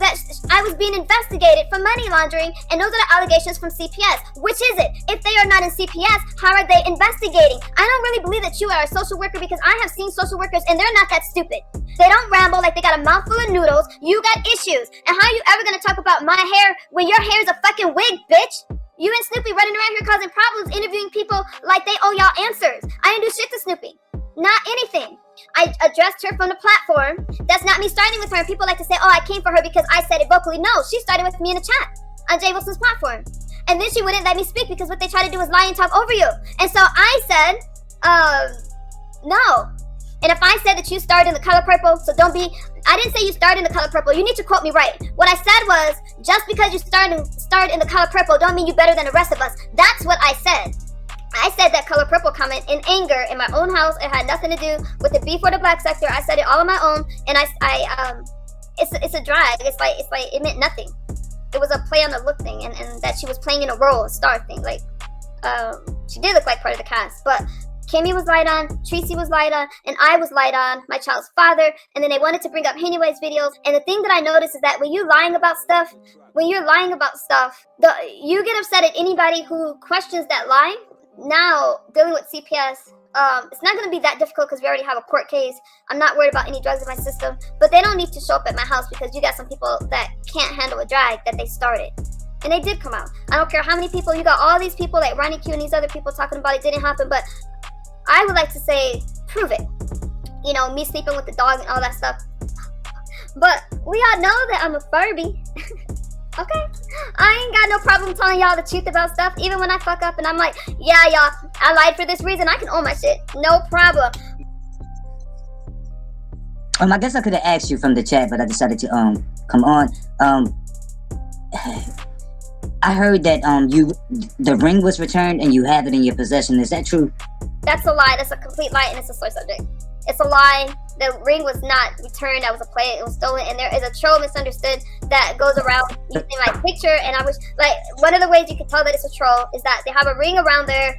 that I was being investigated for money laundering, and those are the allegations from CPS. Which is it? If they are not in CPS, how are they investigating? I don't really believe that you are a social worker because I have seen social workers and they're not that stupid. They don't ramble like they got a mouthful of noodles. You got issues. And how are you ever gonna talk about my hair when your hair is a fucking wig, bitch? You and Snoopy running around here causing problems, interviewing people like they owe y'all answers. I didn't do shit to Snoopy. Not anything. I addressed her from the platform. That's not me starting with her. And people like to say, oh, I came for her because I said it vocally. No, she started with me in the chat on Jay Wilson's platform. And then she wouldn't let me speak because what they try to do is lie and talk over you. And so I said, no. And if I said that you starred in The Color Purple, so don't be, I didn't say you starred in The Color Purple. You need to quote me right. What I said was, just because you starred in The Color Purple don't mean you better than the rest of us. That's what I said. I said that Color Purple comment in anger in my own house. It had nothing to do with the beef or the black sector. I said it all on my own, and it's a drag. It's like it meant nothing. It was a play on the look thing, and that she was playing in a role, a star thing. Like, she did look like part of the cast, but Kimmy was lied on, Treecey was lied on, and I was lied on, my child's father, and then they wanted to bring up Pennywise videos. And the thing that I noticed is that when you're lying about stuff, you get upset at anybody who questions that lie. Now, dealing with CPS, it's not going to be that difficult because we already have a court case. I'm not worried about any drugs in my system, but they don't need to show up at my house because you got some people that can't handle a drag that they started. And they did come out. I don't care how many people, you got all these people like Ronnie Q and these other people talking about it didn't happen, but I would like to say, prove it. You know, me sleeping with the dog and all that stuff. But we all know that I'm a Furby. Okay? I ain't got no problem telling y'all the truth about stuff, even when I fuck up and I'm like, yeah, y'all, I lied for this reason. I can own my shit. No problem. I guess I could have asked you from the chat, but I decided to come on. I heard that the ring was returned and you have it in your possession. Is that true? That's a lie. That's a complete lie, and it's a sore subject. It's a lie. The ring was not returned. That was a play. It was stolen, and there is a troll misunderstood that goes around using my picture. And I was like, one of the ways you can tell that it's a troll is that they have a ring around their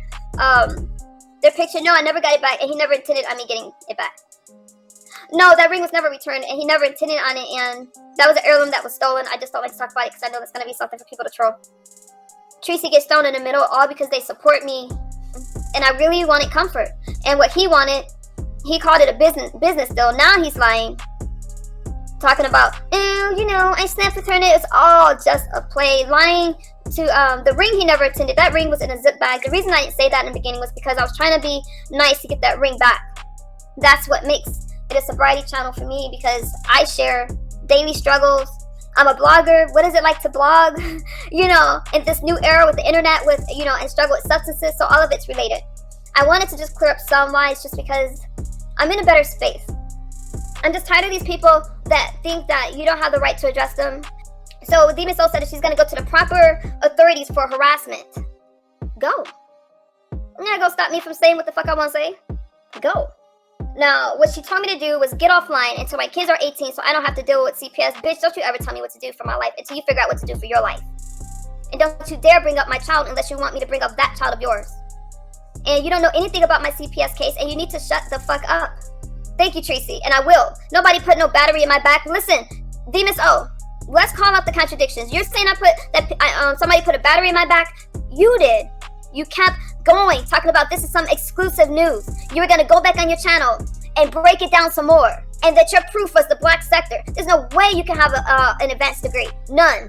picture. No, I never got it back, and he never intended on me getting it back. No, that ring was never returned, and he never intended on it, and that was an heirloom that was stolen. I just don't like to talk about it because I know that's going to be something for people to troll. Treecey gets thrown in the middle all because they support me, and I really wanted comfort. And what he wanted, he called it a business deal. Now he's lying, talking about, you know, I snapped returned it. It's all just a play. Lying to the ring he never intended. That ring was in a zip bag. The reason I didn't say that in the beginning was because I was trying to be nice to get that ring back. That's what makes it a sobriety channel for me, because I share daily struggles. I'm a blogger. What is it like to blog? You know, in this new era with the internet, with, you know, and struggle with substances. So all of it's related. I wanted to just clear up some lies just because I'm in a better space. I'm just tired of these people that think that you don't have the right to address them. So Demon Soul said that she's going to go to the proper authorities for harassment. Go. You're not going to stop me from saying what the fuck I want to say. Go. Now, what she told me to do was get offline until my kids are 18 so I don't have to deal with CPS. Bitch, don't you ever tell me what to do for my life until you figure out what to do for your life. And don't you dare bring up my child unless you want me to bring up that child of yours. And you don't know anything about my CPS case, and you need to shut the fuck up. Thank you, Treecey, and I will. Nobody put no battery in my back. Listen, Demus O, let's call out the contradictions. You're saying somebody put a battery in my back? You did. You kept going, talking about this is some exclusive news. You were going to go back on your channel and break it down some more. And that your proof was the black sector. There's no way you can have an advanced degree. None.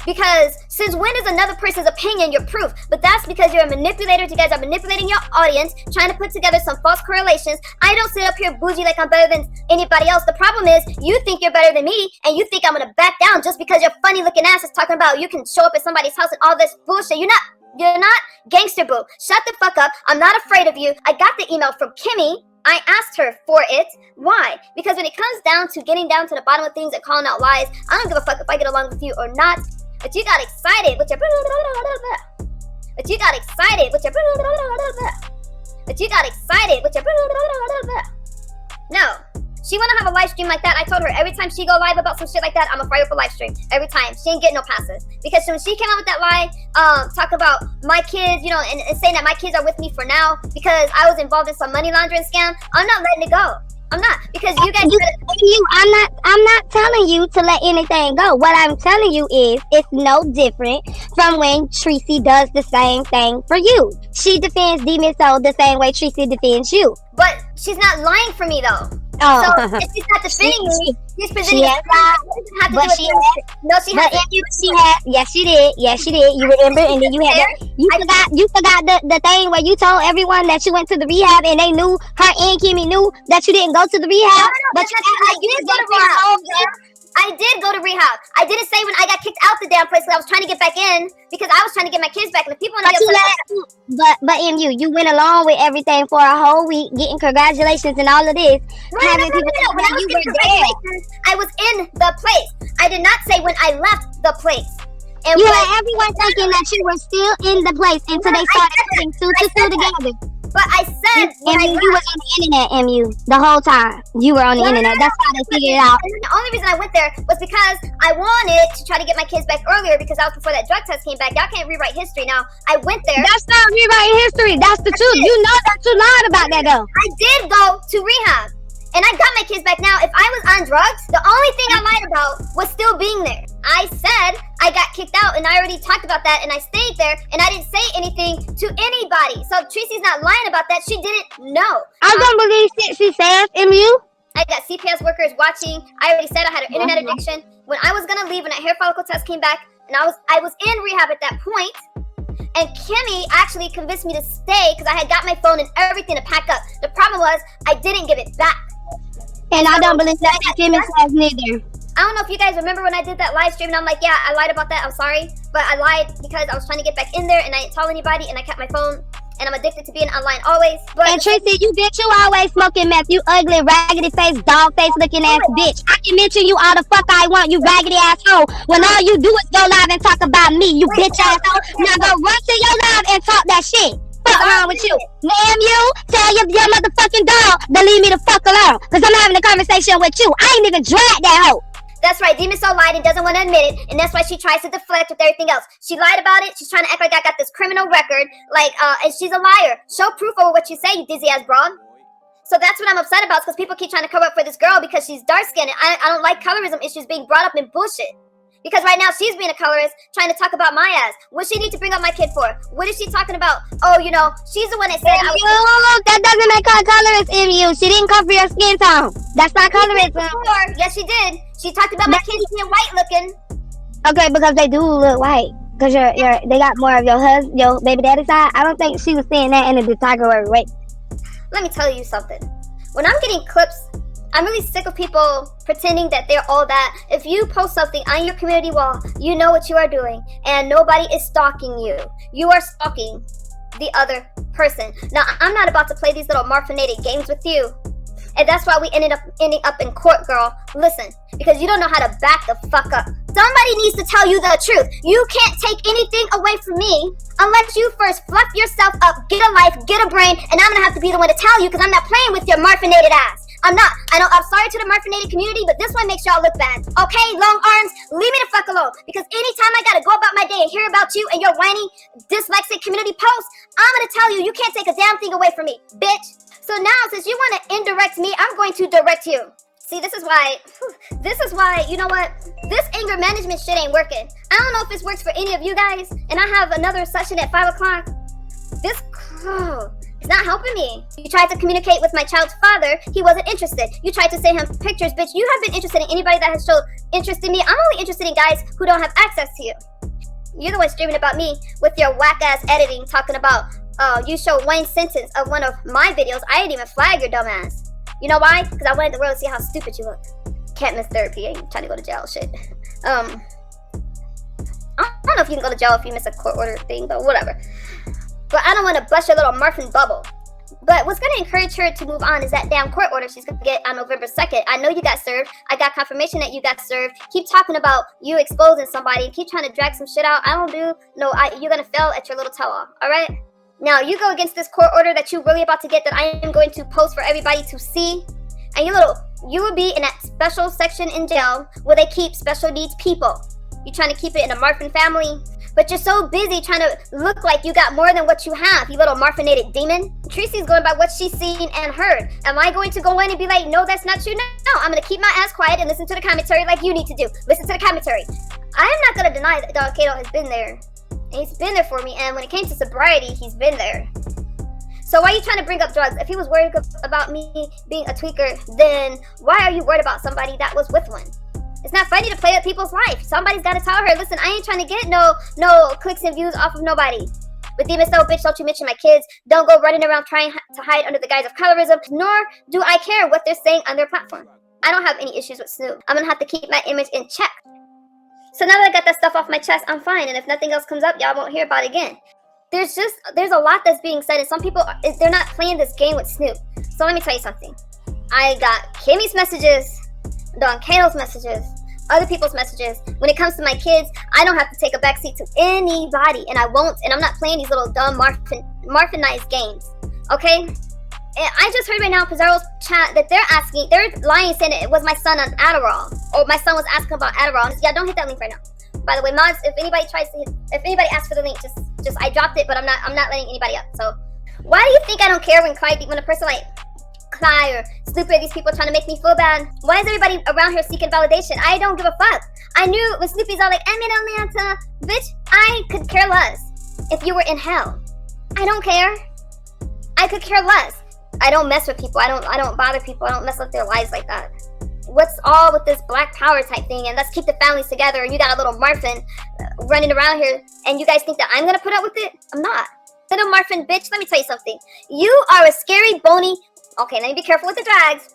Because since when is another person's opinion your proof? But that's because you're a manipulator. You guys are manipulating your audience, trying to put together some false correlations. I don't sit up here bougie like I'm better than anybody else. The problem is you think you're better than me, and you think I'm going to back down just because your funny looking ass is talking about you can show up at somebody's house and all this bullshit. You're not gangster boo. Shut the fuck up. I'm not afraid of you. I got the email from Kimmy. I asked her for it. Why? Because when it comes down to getting down to the bottom of things and calling out lies, I don't give a fuck if I get along with you or not. But you got excited with your No. She wanna have a live stream like that. I told her every time she go live about some shit like that, I'm gonna fire up a live stream. Every time. She ain't getting no passes. Because when she came out with that lie, talk about my kids, you know, and saying that my kids are with me for now because I was involved in some money laundering scam, I'm not letting it go. I'm not, because you guys. I'm not telling you to let anything go. What I'm telling you is it's no different from when Treecey does the same thing for you. She defends Demon Soul the same way Treecey defends you. But she's not lying for me though. Oh. So if she's not defending me, she's presenting it. Yes, she did. You remember, and then you forgot the thing where you told everyone that you went to the rehab and they knew, her and Kimmy knew that you didn't go to the rehab. No, I did go to rehab. I didn't say when I got kicked out the damn place because I was trying to get back in because I was trying to get my kids back. And the people But you went along with everything for a whole week, getting congratulations and all of this. When I was in the place. I did not say when I left the place. And you had everyone thinking that you were still in the place until they started putting two to two together. But I said you were on the internet, MU, the whole time. You were on the internet. That's how they figured it out. And the only reason I went there was because I wanted to try to get my kids back earlier because that was before that drug test came back. Y'all can't rewrite history now. I went there. That's not rewriting history. That's the truth. You know that you lied about that though. I did go to rehab. And I got my kids back now. If I was on drugs, the only thing I lied about was still being there. I said I got kicked out, and I already talked about that, and I stayed there, and I didn't say anything to anybody. So Treecey's not lying about that. She didn't know. I don't believe shit she says, MU. I got CPS workers watching. I already said I had an internet addiction. When I was gonna leave, when that hair follicle test came back, and I was in rehab at that point. And Kimmy actually convinced me to stay because I had got my phone and everything to pack up. The problem was I didn't give it back. And I don't believe that Kimmy says neither. I don't know if you guys remember when I did that live stream and I'm like, yeah, I lied about that. I'm sorry. But I lied because I was trying to get back in there and I didn't tell anybody and I kept my phone. And I'm addicted to being online always. But and Treecey, you bitch, you always smoking meth. You ugly, raggedy face, dog face looking ass bitch. I can mention you all the fuck I want, you raggedy asshole. When all you do is go live and talk about me, you bitch asshole. Now go run to your live and talk that shit. Fuck wrong with you? Damn you, tell your motherfucking dog to leave me the fuck alone. Cause I'm having a conversation with you. I ain't even dragged that hoe. That's right, Demon Soul lied and doesn't want to admit it, and that's why she tries to deflect with everything else. She lied about it, she's trying to act like I got this criminal record, like, and she's a liar. Show proof over what you say, you dizzy-ass broad. So that's what I'm upset about, because people keep trying to cover up for this girl because she's dark-skinned, and I don't like colorism issues being brought up in bullshit. Because right now, she's being a colorist, trying to talk about my ass. What she need to bring up my kid for? What is she talking about? Oh, you know, she's the one that said I was... That doesn't make her a colorist, MU. She didn't come for your skin tone. That's not colorism. Yes, she did. She talked about my kids being white looking. Okay, because they do look white. Because they got more of your baby daddy side. I don't think she was saying that in a derogatory way. Let me tell you something. When I'm getting clips, I'm really sick of people pretending that they're all that. If you post something on your community wall, you know what you are doing, and nobody is stalking you. You are stalking the other person. Now, I'm not about to play these little marfinated games with you. And that's why we ending up in court, girl. Listen, because you don't know how to back the fuck up. Somebody needs to tell you the truth. You can't take anything away from me unless you first fluff yourself up, get a life, get a brain, and I'm gonna have to be the one to tell you because I'm not playing with your marfinated ass. I'm not. I know I'm sorry to the marfinated community, but this one makes y'all look bad. Okay, long arms, leave me the fuck alone. Because anytime I gotta go about my day and hear about you and your whiny, dyslexic community posts, I'm gonna tell you, you can't take a damn thing away from me, bitch. So now, since you want to indirect me, I'm going to direct you. See, this is why, you know what? This anger management shit ain't working. I don't know if this works for any of you guys, and I have another session at 5 o'clock. This, it's not helping me. You tried to communicate with my child's father. He wasn't interested. You tried to send him pictures. Bitch, you have been interested in anybody that has showed interest in me. I'm only interested in guys who don't have access to you. You're the one streaming about me with your whack-ass editing, talking about, you showed one sentence of one of my videos. I didn't even flag your dumb ass. You know why? Because I wanted the world to see how stupid you look. Can't miss therapy. I ain't trying to go to jail. Shit. I don't know if you can go to jail if you miss a court order thing, but whatever. But I don't want to bust your little Marfin bubble. But what's going to encourage her to move on is that damn court order she's going to get on November 2nd. I know you got served. I got confirmation that you got served. Keep talking about you exposing somebody and keep trying to drag some shit out. I don't do. No, you're going to fail at your little tell-all. All right? Now, you go against this court order that you're really about to get that I am going to post for everybody to see. And you will be in that special section in jail where they keep special needs people. You're trying to keep it in a Marfin family. But you're so busy trying to look like you got more than what you have, you little marfinated demon. Treecey's going by what she's seen and heard. Am I going to go in and be like, no, that's not true? No, I'm going to keep my ass quiet and listen to the commentary like you need to do. Listen to the commentary. I am not going to deny that Don Kato has been there. And he's been there for me, and when it came to sobriety, he's been there. So why are you trying to bring up drugs? If he was worried about me being a tweaker, then why are you worried about somebody that was with one? It's not funny to play with people's life. Somebody's got to tell her, listen, I ain't trying to get no clicks and views off of nobody. With Demon Soul, bitch, don't you mention my kids. Don't go running around trying to hide under the guise of colorism, nor do I care what they're saying on their platform. I don't have any issues with Snoop. I'm going to have to keep my image in check. So now that I got that stuff off my chest, I'm fine. And if nothing else comes up, y'all won't hear about it again. There's a lot that's being said, and some people, they're not playing this game with Snoop. So let me tell you something. I got Kimmy's messages, Don Kato's messages, other people's messages. When it comes to my kids, I don't have to take a backseat to anybody, and I won't. And I'm not playing these little dumb Marfinized games, okay? And I just heard right now in Pizzaro's chat that they're lying, saying that it was my son on Adderall, or my son was asking about Adderall. Yeah, don't hit that link right now. By the way, mods, if anybody asks for the link, just I dropped it, but I'm not letting anybody up. So why do you think I don't care when a person like Clyde or Snoop or these people trying to make me feel bad? Why is everybody around here seeking validation? I don't give a fuck. I knew when Snoopy's all like, I'm in Atlanta, bitch, I could care less if you were in hell. I don't care. I could care less. I don't mess with people. I don't bother people. I don't mess with their lives like that. What's all with this black power type thing, and let's keep the families together, and you got a little Marfin running around here, and you guys think that I'm gonna put up with it? I'm not. Little Marfin bitch, let me tell you something. You are a scary, bony, okay, let me be careful with the drags.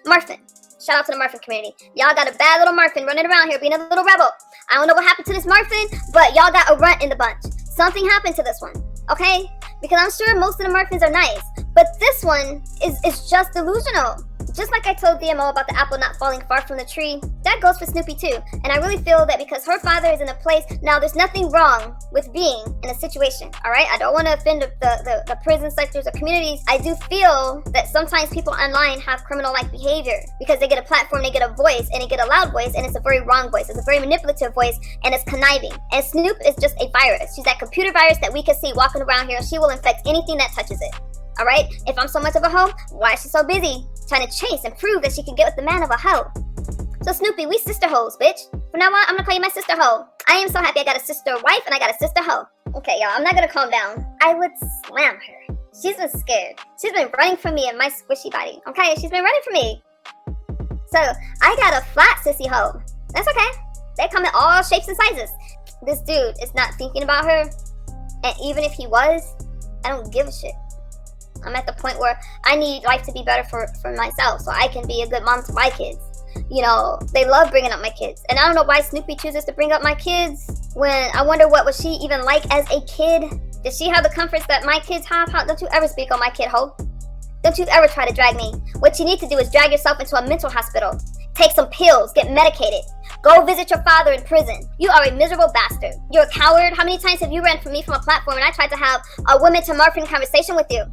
Marfin. Shout out to the Marfin community. Y'all got a bad little Marfin running around here being a little rebel. I don't know what happened to this Marfin, but y'all got a runt in the bunch. Something happened to this one, okay? Because I'm sure most of the Marfins are nice, but this one is just delusional. Just like I told DMO about the apple not falling far from the tree, that goes for Snoopy too. And I really feel that because her father is in a place, now there's nothing wrong with being in a situation, all right? I don't want to offend the prison sectors or communities. I do feel that sometimes people online have criminal-like behavior because they get a platform, they get a voice, and they get a loud voice, and it's a very wrong voice. It's a very manipulative voice, and it's conniving. And Snoop is just a virus. She's that computer virus that we can see walking around here, and she will infect anything that touches it. All right, if I'm so much of a hoe, why is she so busy trying to chase and prove that she can get with the man of a hoe? So Snoopy, we sister hoes, bitch. From now on, I'm gonna call you my sister hoe. I am so happy I got a sister wife and I got a sister hoe. Okay, y'all, I'm not gonna calm down. I would slam her. She's been scared. She's been running from me and my squishy body. Okay, she's been running from me. So I got a flat sissy hoe. That's okay. They come in all shapes and sizes. This dude is not thinking about her, and even if he was, I don't give a shit. I'm at the point where I need life to be better for myself so I can be a good mom to my kids. You know, they love bringing up my kids. And I don't know why Snoopy chooses to bring up my kids when I wonder what was she even like as a kid? Did she have the comforts that my kids have? Don't you ever speak on my kid, ho. Don't you ever try to drag me. What you need to do is drag yourself into a mental hospital. Take some pills, get medicated. Go visit your father in prison. You are a miserable bastard. You're a coward. How many times have you ran from me from a platform and I tried to have a women to Marfin conversation with you?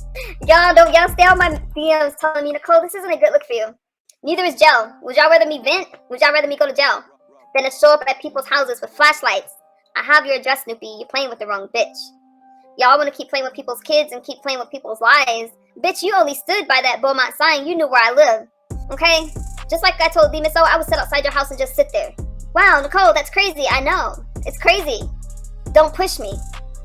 Y'all stay on my DMs telling me, Nicole, this isn't a good look for you. Neither is jail. Would y'all rather me vent? Would y'all rather me go to jail than to show up at people's houses with flashlights? I have your address, Snoopy. You're playing with the wrong bitch. Y'all want to keep playing with people's kids and keep playing with people's lives. Bitch, you only stood by that Beaumont sign. You knew where I live. Okay? Just like I told Demon Soul, I would sit outside your house and just sit there. Wow, Nicole, that's crazy. I know. It's crazy. Don't push me.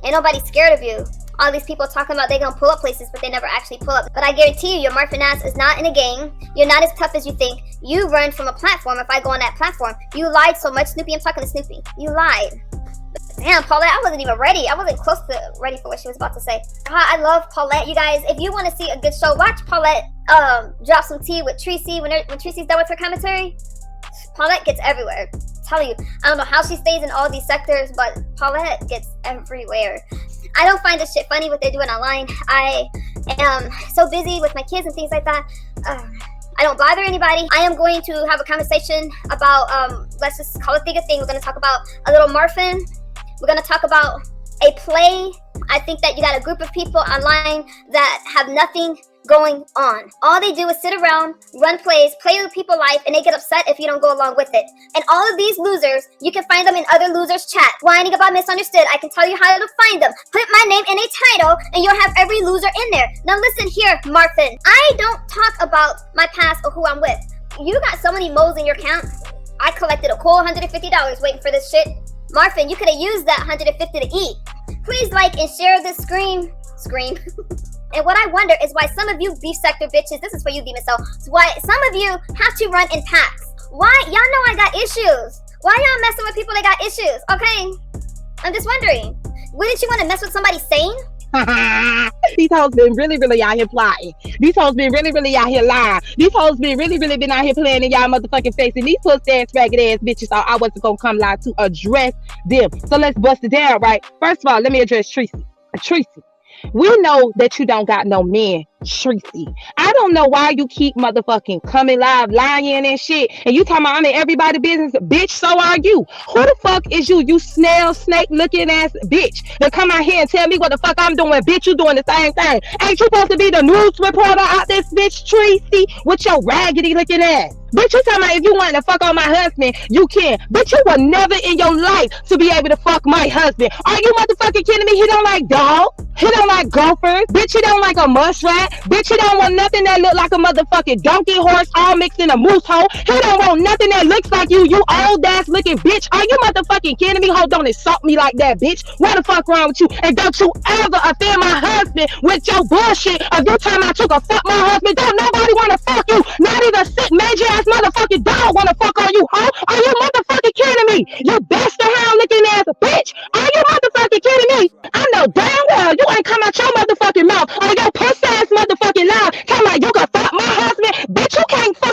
Ain't nobody scared of you. All these people talking about they gonna pull up places, but they never actually pull up. But I guarantee you, your Marfin ass is not in a gang. You're not as tough as you think. You run from a platform if I go on that platform. You lied so much, Snoopy. I'm talking to Snoopy. You lied. Damn, Paulette, I wasn't even ready. I wasn't close to ready for what she was about to say. God, I love Paulette. You guys, if you want to see a good show, watch Paulette drop some tea with Treecey when Treecey's done with her commentary. Paulette gets everywhere. I tell you, I don't know how she stays in all these sectors, but Paulette gets everywhere. I don't find this shit funny what they're doing online. I am so busy with my kids and things like that. I don't bother anybody. I am going to have a conversation about, let's just call it a thing. We're going to talk about a little Marfin. We're going to talk about a play. I think that you got a group of people online that have nothing going on. All they do is sit around, run plays, play with people's life, and they get upset if you don't go along with it. And all of these losers, you can find them in other losers' chat. Whining about misunderstood. I can tell you how to find them. Put my name in a title, and you'll have every loser in there. Now listen here, Marfin. I don't talk about my past or who I'm with. You got so many moles in your account. I collected a cool $150 waiting for this shit. Marfin, you could have used that $150 to eat. Please like and share this scream. And what I wonder is why some of you beef sector bitches, this is for you, Demon Soul, why some of you have to run in packs. Why? Y'all know I got issues. Why y'all messing with people that got issues? Okay? I'm just wondering. Wouldn't you want to mess with somebody sane? These hoes been really out here plotting. These hoes been really out here lying. These hoes been really been out here playing in y'all motherfucking face. And these pussy ass ragged ass bitches thought I wasn't gonna come live to address them. So let's bust it down, right? First of all, let me address Treecey. Treecey, we know that you don't got no men, Treecey. I don't know why you keep motherfucking coming live, lying and shit. And you talking about I'm in everybody's business. Bitch, so are you. Who the fuck is you? You snail, snake looking ass bitch that come out here and tell me what the fuck I'm doing. Bitch, you doing the same thing. Ain't you supposed to be the news reporter out this bitch, Treecey, with your raggedy looking ass? Bitch, you talking about if you want to fuck on my husband, you can. Bitch, you will never in your life to be able to fuck my husband. Are you motherfucking kidding me? He don't like dogs. He don't like golfers. Bitch, he don't like a muskrat. Bitch, he don't want nothing that look like a motherfucking donkey horse all mixed in a moose hole. He don't want nothing that looks like you, you old ass looking bitch. Are you motherfucking kidding me? Hold on, insult me like that, bitch. What the fuck wrong with you? And don't you ever offend my husband with your bullshit of your time I took a fuck my husband. Don't nobody want to fuck you. Not even sick major ass motherfucking dog want to fuck on you, huh? Are you motherfucking kidding me? You bastard hound looking ass bitch. Are you motherfucking kidding me? I know damn well you ain't come out your motherfucking mouth or your pussy ass motherfucking loud. Come on, you can fuck my husband. Bitch, you can't fuck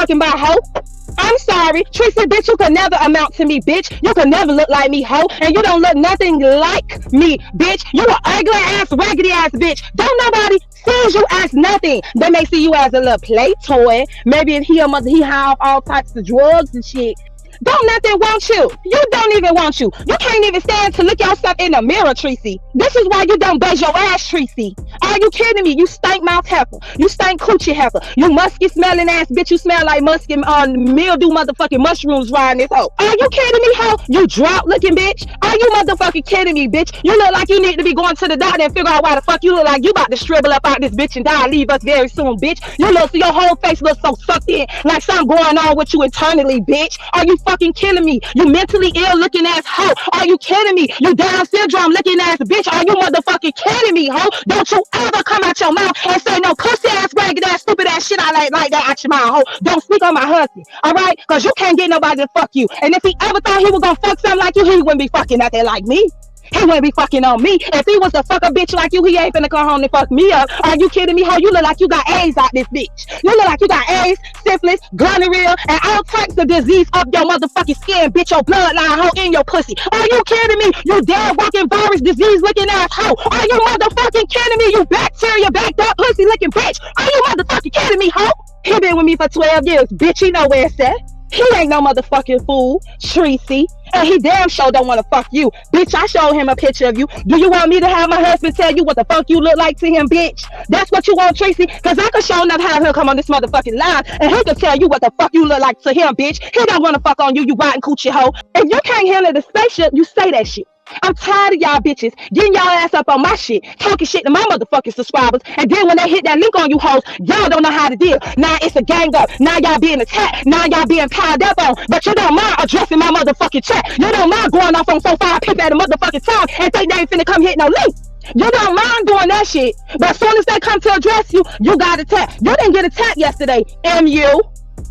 talking about, hoe? I'm sorry, Treecey, bitch, you could never amount to me, bitch. You could never look like me, hoe. And you don't look nothing like me, bitch. You an ugly ass, raggedy ass bitch. Don't nobody see you as nothing. They may see you as a little play toy. Maybe if he have all types of drugs and shit. Don't nothing want you. You don't even want you. You can't even stand to look yourself in the mirror, Treecey. This is why you don't buzz your ass, Treecey. Are you kidding me? You stink mouth heifer. You stink coochie heifer. You musky smelling ass bitch. You smell like musky mildew motherfucking mushrooms riding this hoe. Are you kidding me, hoe? You drought looking bitch. Are you motherfucking kidding me, bitch? You look like you need to be going to the doctor and figure out why the fuck you look like you about to shrivel up out this bitch and die. Leave us very soon, bitch. You look, your whole face looks so sucked in like something going on with you internally, bitch. Are you fucking kidding me? You mentally ill looking ass hoe. Are you kidding me? You Down syndrome looking ass bitch. Are you motherfucking kidding me, hoe? Don't you ever come out your mouth and say no pussy ass, ragged ass, stupid ass shit I like that out your mouth, hoe. Don't speak on my husband, alright? Cause you can't get nobody to fuck you. And if he ever thought he was gonna fuck something like you, he wouldn't be fucking out there like me. He wouldn't be fucking on me. If he was to fuck a bitch like you, he ain't finna come home and fuck me up. Are you kidding me, hoe? You look like you got AIDS out this bitch. You look like you got AIDS, syphilis, gonorrhea, and all types of disease up your motherfucking skin, bitch. Your bloodline, hoe, in your pussy. Are you kidding me? You dead walking virus disease looking ass hoe. Are you motherfucking kidding me? You bacteria backed up pussy looking bitch. Are you motherfucking kidding me, hoe? He been with me for 12 years, bitch. He know where it's at. He ain't no motherfucking fool, Treecey. And he damn sure don't want to fuck you. Bitch, I showed him a picture of you. Do you want me to have my husband tell you what the fuck you look like to him, bitch? That's what you want, Treecey? Because I could show enough have him come on this motherfucking line and he could tell you what the fuck you look like to him, bitch. He don't want to fuck on you, you rotten coochie hoe. If you can't handle the spaceship, you say that shit. I'm tired of y'all bitches getting y'all ass up on my shit, talking shit to my motherfucking subscribers, and then when they hit that link on you hoes, y'all don't know how to deal. Now it's a gang up. Now y'all being attacked. Now y'all being piled up on. But you don't mind addressing my motherfucking chat. You don't mind going off on 4-5 people at a motherfucking time and think they ain't finna come hit no link. You don't mind doing that shit. But as soon as they come to address you, you got attacked. You didn't get attacked yesterday, MU.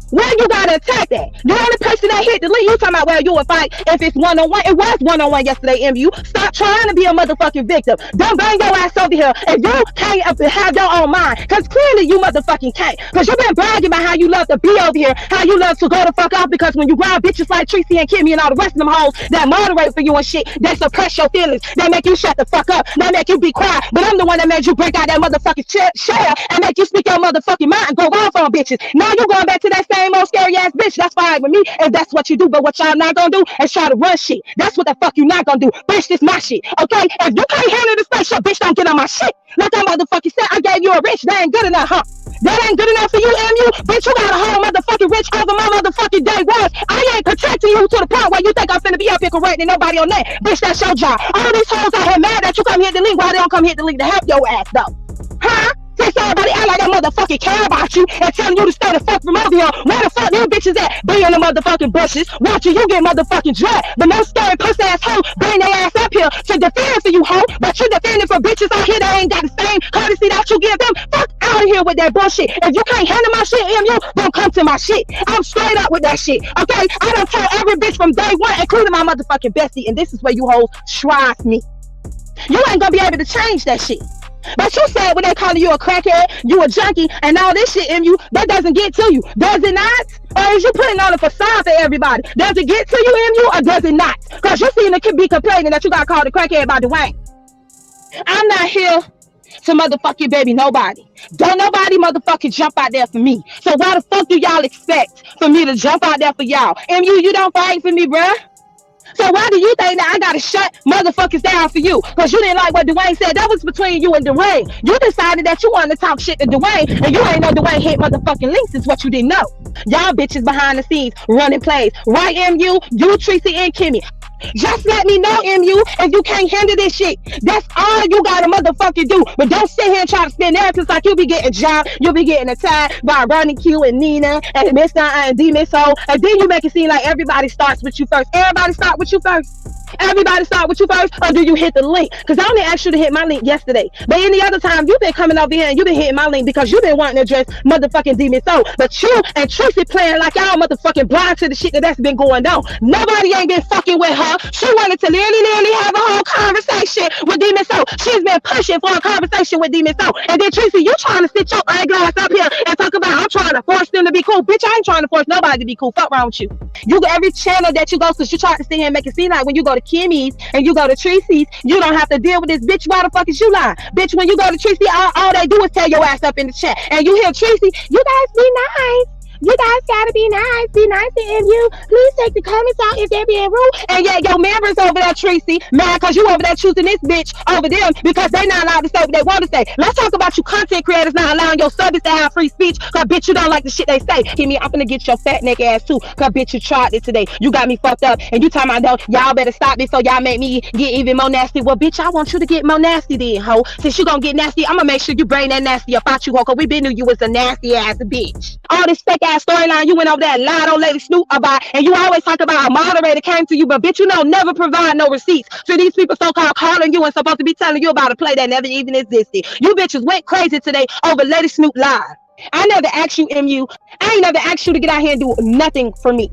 Where you gotta attack that? The only person that hit the link, you talking about where you would fight if it's one-on-one. It was one-on-one yesterday, MU. Stop trying to be a motherfucking victim. Don't bring your ass over here. If you can't have your own mind, because clearly you motherfucking can't. Because you've been bragging about how you love to be over here, how you love to go the fuck off, because when you grab bitches like Treecey and Kimmy and all the rest of them hoes that moderate for you and shit, they suppress your feelings. They make you shut the fuck up. They make you be quiet. But I'm the one that made you break out that motherfucking share and make you speak your motherfucking mind and go off on bitches. Now you going back to that same old scary ass bitch. That's fine with me if that's what you do. But what y'all not gonna do is try to run shit. That's what the fuck you not gonna do. Bitch, this my shit. Okay? If you can't handle the spaceship, bitch, don't get on my shit. Like I motherfucking said, I gave you a rich. That ain't good enough, huh? That ain't good enough for you, MU. Bitch, you got a whole motherfucking rich over my motherfucking day was. I ain't protecting you to the point where you think I'm finna be up here correcting nobody on that. Bitch, that's your job. All these hoes out here mad that you come hit the link. Why they don't come hit the link to help your ass though? Huh? Since everybody act like that motherfucking care about you and telling you to stay the fuck from over here, where the fuck these bitches at? Be in the motherfucking bushes, watching you get motherfucking dragged. But no scary pussy ass hoe bring their ass up here to defend for you, hoe. But you defending for bitches out here that ain't got the same courtesy that you give them. Fuck out of here with that bullshit. If you can't handle my shit, MU, don't come to my shit. I'm straight up with that shit, okay? I done told every bitch from day one, including my motherfucking bestie, and this is where you hoes tries me. You ain't gonna be able to change that shit. But you said when they calling you a crackhead, you a junkie, and all this shit in you, that doesn't get to you. Does it not? Or is you putting on a facade for everybody? Does it get to you, MU, or does it not? Because you seem to be complaining that you got called a crackhead by Dwayne. I'm not here to motherfucking baby nobody. Don't nobody motherfucking jump out there for me. So why the fuck do y'all expect for me to jump out there for y'all? MU, you don't fight for me, bruh. So why do you think that I gotta shut motherfuckers down for you? Because you didn't like what Dwayne said. That was between you and Dwayne. You decided that you wanted to talk shit to Dwayne, and you ain't know Dwayne hit motherfucking links is what you didn't know. Y'all bitches behind the scenes running plays. Right, MU? You, Treecey, and Kimmy. Just let me know, MU, if you can't handle this shit. That's all you gotta motherfucking do. But don't sit here and try to spin narratives like you'll be getting jumped, you'll be getting attacked by Ronnie Q and Nina and Mr. and D Miss O, and then you make it seem like everybody starts with you first. Everybody start with you first. Everybody start with you first, or do you hit the link? Because I only asked you to hit my link yesterday. But any other time, you've been coming over here and you've been hitting my link because you've been wanting to address motherfucking Demon Soul. But you and Treecey playing like y'all motherfucking blind to the shit that's been going on. Nobody ain't been fucking with her. She wanted to literally have a whole conversation with Demon Soul. She's been pushing for a conversation with Demon Soul. And then Treecey, you trying to sit your ugly ass up here and talk about I'm trying to force them to be cool. Bitch, I ain't trying to force nobody to be cool. Fuck wrong with you. You go every channel that you go to, you try to sit here and make it seem like when you go to Kimmy's and you go to Treecey's, you don't have to deal with this. Bitch, why the fuck is you lying? Bitch, when you go to Treecey, all they do is tell your ass up in the chat. And you hear Treecey, you guys be nice. You guys gotta be nice. Be nice to MU. Please take the comments out if they're being rude. And yeah, your members over there, Treecey, mad because you over there choosing this bitch over them because they not allowed to say what they want to say. Let's talk about you content creators not allowing your subjects to have free speech because bitch, you don't like the shit they say. Kimmy, I'm gonna get your fat neck ass too because bitch, you tried it today. You got me fucked up and you talking about y'all better stop before y'all make me get even more nasty. Well, bitch, I want you to get more nasty then, ho. Since you gonna get nasty, I'm gonna make sure you bring that nasty up out you, ho, because we been knew you was a nasty ass bitch. All this fake ass storyline you went over there and lied on Lady Snoop about, and you always talk about a moderator came to you, but bitch, you know, never provide no receipts. So these people so-called calling you and supposed to be telling you about a play that never even existed. You bitches went crazy today over Lady Snoop live. I never asked you, MU. I ain't never asked you to get out here and do nothing for me.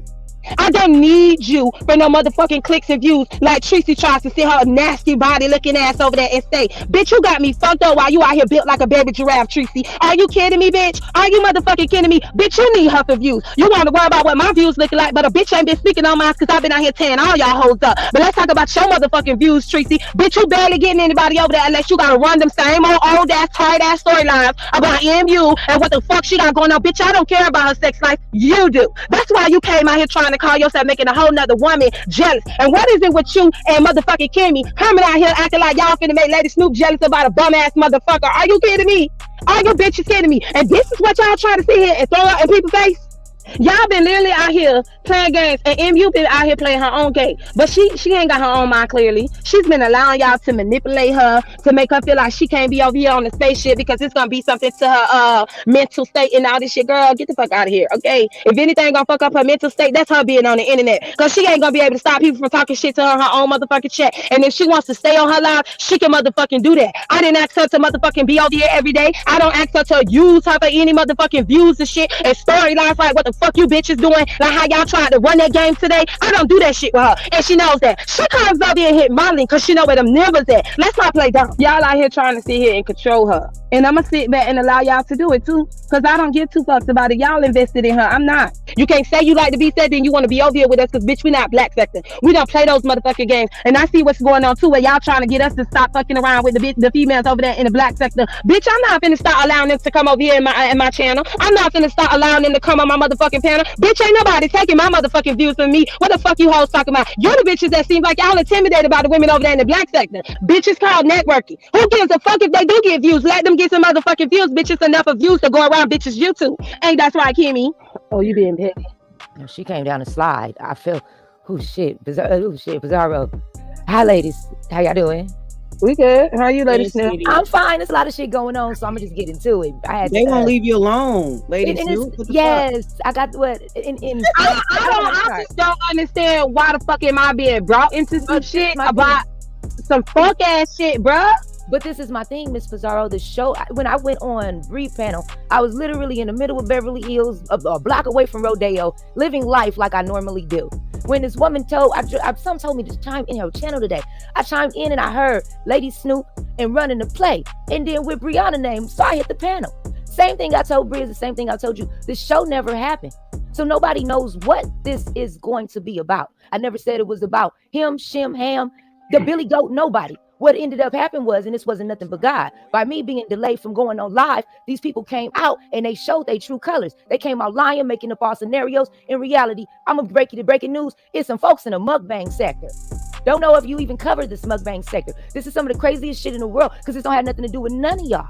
I don't need you for no motherfucking clicks and views like Treecey tries to sit her nasty body looking ass over there and say, bitch, you got me fucked up while you out here built like a baby giraffe, Treecey. Are you kidding me, bitch? Are you motherfucking kidding me? Bitch, you need her for views. You want to worry about what my views looking like, but a bitch ain't been speaking on mine because I've been out here tearing all y'all hoes up. But let's talk about your motherfucking views, Treecey. Bitch, you barely getting anybody over there unless you gotta run them same old ass tight ass storylines about MU and what the fuck she got going on. Bitch, I don't care about her sex life. You do. That's why you came out here trying to call yourself making a whole nother woman jealous. And what is it with you and motherfucking Kimmy coming out here acting like y'all finna make Lady Snoop jealous about a bum ass motherfucker? Are you kidding me? Are you bitches kidding me? And this is what y'all trying to sit here and throw out in people's face? Y'all been literally out here playing games, and MU been out here playing her own game. But she ain't got her own mind clearly. She's been allowing y'all to manipulate her, to make her feel like she can't be over here on the spaceship because it's gonna be something to her mental state and all this shit. Girl, get the fuck out of here, okay? If anything gonna fuck up her mental state, that's her being on the internet. Because she ain't gonna be able to stop people from talking shit to her own motherfucking chat. And if she wants to stay on her live, she can motherfucking do that. I didn't ask her to motherfucking be over here every day. I don't ask her to use her for any motherfucking views and shit and storylines like what the fuck you bitches doing, like how y'all tried to run that game today. I don't do that shit with her, and she knows that. She comes up here and hit my link because she know where them niggas at. Let's not play dumb. Y'all out here trying to sit here and control her, and I'm gonna sit back and allow y'all to do it too, because I don't give two fucks about it. Y'all invested in her. I'm not. You can't say you like to be said, then you want to be over here with us, because bitch, we not black sector. We don't play those motherfucking games. And I see what's going on too, where y'all trying to get us to stop fucking around with the females over there in the black sector. Bitch, I'm not finna start allowing them to come over here in my channel. I'm not finna start allowing them to come on my motherfucking panel. Bitch, ain't nobody taking my motherfucking views from me. What the fuck you hoes talking about? You're the bitches that seem like y'all intimidated by the women over there in the black sector. Bitches called networking. Who gives a fuck if they do get views? Let them get some motherfucking views. Bitches enough of views to go around bitches YouTube. Ain't that's right, Kimmy? Oh, you being petty. She came down the slide. I feel, oh shit, Pizzaro. Hi, ladies. How y'all doing? We good. How are you, Lady Snoop? I'm fine. There's a lot of shit going on, so I'm gonna just get into it. They won't leave you alone, Lady Snoop. Yes, I got what? I just don't understand why the fuck am I being brought into some shit about some fuck ass shit, bruh. But this is my thing, Miss Pizzaro. The show, when I went on Brief Panel, I was literally in the middle of Beverly Hills, a block away from Rodeo, living life like I normally do. When this woman some told me to chime in her channel today. I chimed in and I heard Lady Snoop and running the play. And then with Brianna's name, so I hit the panel. Same thing I told Bri is the same thing I told you. This show never happened. So nobody knows what this is going to be about. I never said it was about him, Shim, Ham, the Billy Goat, nobody. What ended up happening was, and this wasn't nothing but God, by me being delayed from going on live, these people came out and they showed their true colors. They came out lying, making up all scenarios. In reality, I'm gonna break you the breaking news. It's some folks in the mukbang sector. Don't know if you even cover this mukbang sector. This is some of the craziest shit in the world because this don't have nothing to do with none of y'all.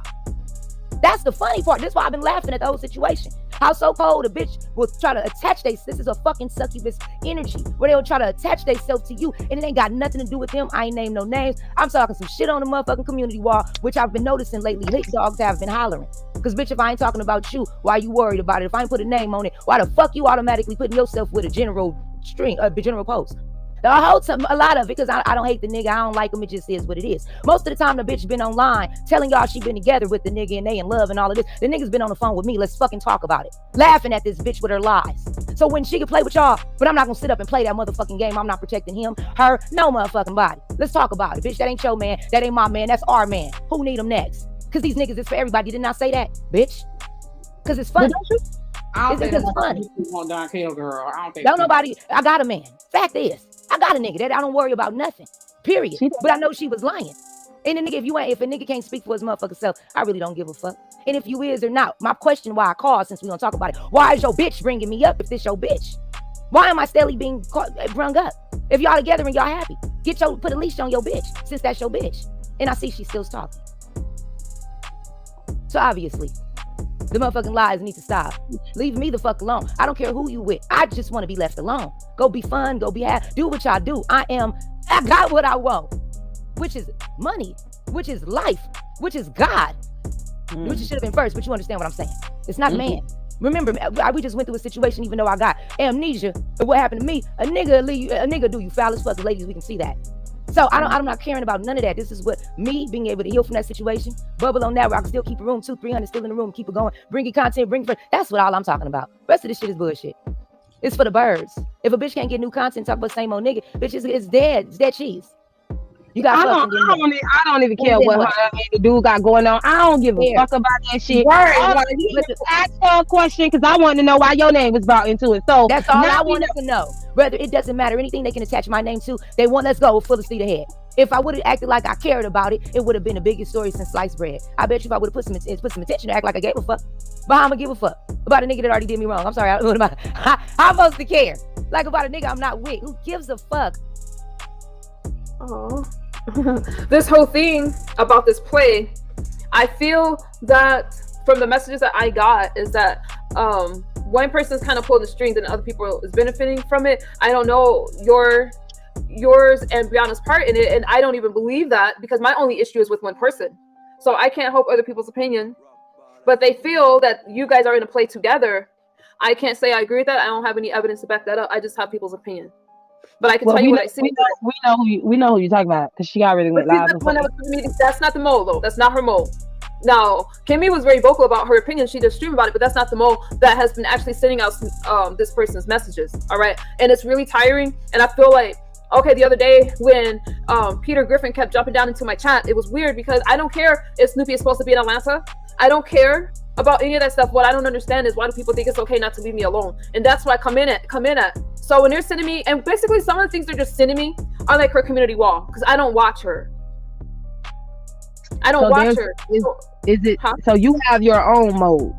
That's the funny part. That's why I've been laughing at the whole situation. How so cold a bitch will try to attach this is a fucking succubus energy where they'll try to attach themselves to you and it ain't got nothing to do with them. I ain't named no names. I'm talking some shit on the motherfucking community wall, which I've been noticing lately. Hit dogs have been hollering. Because bitch, if I ain't talking about you, why you worried about it? If I ain't put a name on it, why the fuck you automatically putting yourself with a general string, a general post? A lot of it, because I don't hate the nigga. I don't like him. It just is what it is. Most of the time, the bitch been online telling y'all she been together with the nigga and they in love and all of this. The nigga's been on the phone with me. Let's fucking talk about it. Laughing at this bitch with her lies. So when she can play with y'all, but I'm not gonna sit up and play that motherfucking game. I'm not protecting him, her, no motherfucking body. Let's talk about it. Bitch, that ain't your man. That ain't my man. That's our man. Who need him next? Because these niggas is for everybody. Did not say that, bitch. Because it's funny. I don't think it's funny. Want Don Kill, girl. I don't think. Don't nobody. I got a man. Fact is, I got a nigga that I don't worry about nothing. Period. But I know she was lying. And then nigga, if a nigga can't speak for his motherfucking self, I really don't give a fuck. And if you is or not, my question why I called, since we gonna talk about it, why is your bitch bringing me up if this your bitch? Why am I steadily being brung up? If y'all together and y'all happy, put a leash on your bitch, since that's your bitch. And I see she's still talking. So obviously, the motherfucking lies need to stop. Leave me the fuck alone. I don't care who you with. I just want to be left alone. Go be fun. Go be happy. Do what y'all do. I got what I want, which is money, which is life, which is God, which should have been first. But you understand what I'm saying? It's not man. Remember, we just went through a situation. Even though I got amnesia, but what happened to me? A nigga do you foul as fuck. Ladies, we can see that. So I'm not caring about none of that. This is what me being able to heal from that situation, bubble on that where I can still keep a room 200-300 still in the room, keep it going, bring your content, that's what all I'm talking about. Rest of this shit is bullshit. It's for the birds. If a bitch can't get new content, talk about the same old nigga, bitch, it's dead. It's dead cheese. You got I don't even care what the dude got going on. I don't give a fuck about that shit. Ask her a question because I want to know why your name was brought into it. So that's all I wanted to know. Whether it doesn't matter, anything they can attach my name to, they want let's go full of speed ahead. If I would have acted like I cared about it, it would have been the biggest story since sliced bread. I bet you if I would have put some attention to act like I gave a fuck. But I'm gonna give a fuck about a nigga that already did me wrong. I'm sorry. I'm supposed to care like about a nigga I'm not with. Who gives a fuck? Oh. This whole thing about this play, I feel that from the messages that I got is that one person's kind of pulling the strings and other people is benefiting from it. I don't know yours and Brianna's part in it, and I don't even believe that because my only issue is with one person. So I can't hope other people's opinion, but they feel that you guys are in a play together. I can't say I agree with that. I don't have any evidence to back that up. I just have people's opinion. But I can tell you what I see. We know who you're talking about because she already went live. That's not the mole though. That's not her mole. Now, Kimmy was very vocal about her opinion. She did stream about it, but that's not the mole that has been actually sending out this person's messages. All right, and it's really tiring. And I feel like, okay, the other day when Peter Griffin kept jumping down into my chat, it was weird because I don't care if Snoopy is supposed to be in Atlanta. I don't care about any of that stuff. What I don't understand is why do people think it's okay not to leave me alone? And that's what I come in at. So when they're sending me, and basically some of the things they're just sending me are like her community wall because I don't watch her. I don't watch her. Is it? So you have your own mode.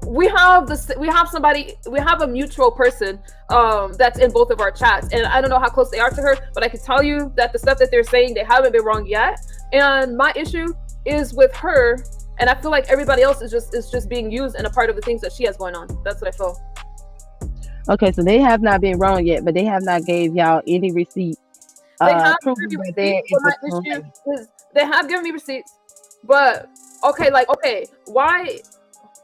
We have a mutual person that's in both of our chats, and I don't know how close they are to her, but I can tell you that the stuff that they're saying, they haven't been wrong yet. And my issue is with her, and I feel like everybody else is just being used and a part of the things that she has going on. That's what I feel. Okay, so they have not been wrong yet, but they have not gave y'all any receipt. They have given me receipts, but my issue is they have given me receipts, but okay, why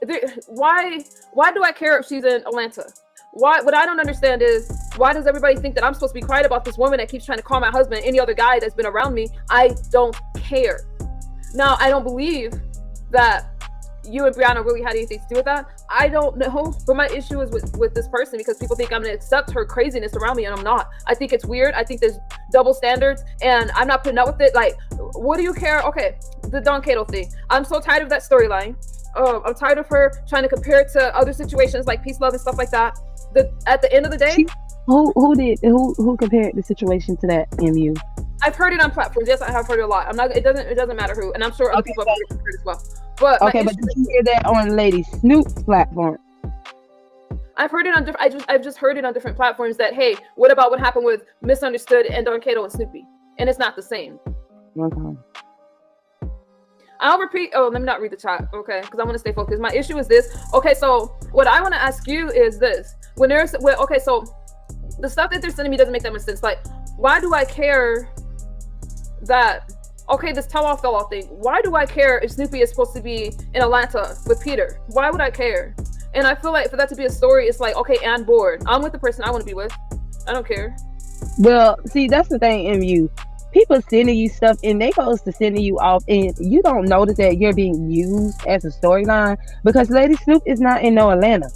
do I care if she's in Atlanta? What I don't understand is why does everybody think that I'm supposed to be quiet about this woman that keeps trying to call my husband, any other guy that's been around me? I don't care. Now, I don't believe that you and Brianna really had anything to do with that. I don't know, but my issue is with this person because people think I'm gonna accept her craziness around me, and I'm not. I think it's weird. I think there's double standards, and I'm not putting up with it. Like, what do you care? Okay, the Don Cato thing. I'm so tired of that storyline. I'm tired of her trying to compare it to other situations like peace, love, and stuff like that. At the end of the day, who compared the situation to that MU? I've heard it on platforms. Yes, I have heard it a lot. It doesn't matter who, and I'm sure other people have heard it as well. But okay, but did you hear that on Lady Snoop's platform? I've heard it on I've just heard it on different platforms that, hey, what about what happened with Misunderstood and Don Cato and Snoopy? And it's not the same. Okay. I'll repeat. Oh, let me not read the chat, okay? Because I want to stay focused. My issue is this. Okay, so what I want to ask you is this: okay, so the stuff that they're sending me doesn't make that much sense. Like, why do I care that? Okay, this tell-all fell-off thing. Why do I care if Snoopy is supposed to be in Atlanta with Peter? Why would I care? And I feel like for that to be a story, it's like, okay, and bored. I'm with the person I want to be with. I don't care. Well, see, that's the thing, MU. People sending you stuff and they goes to sending you off, and you don't notice that you're being used as a storyline because Lady Snoop is not in no Atlanta.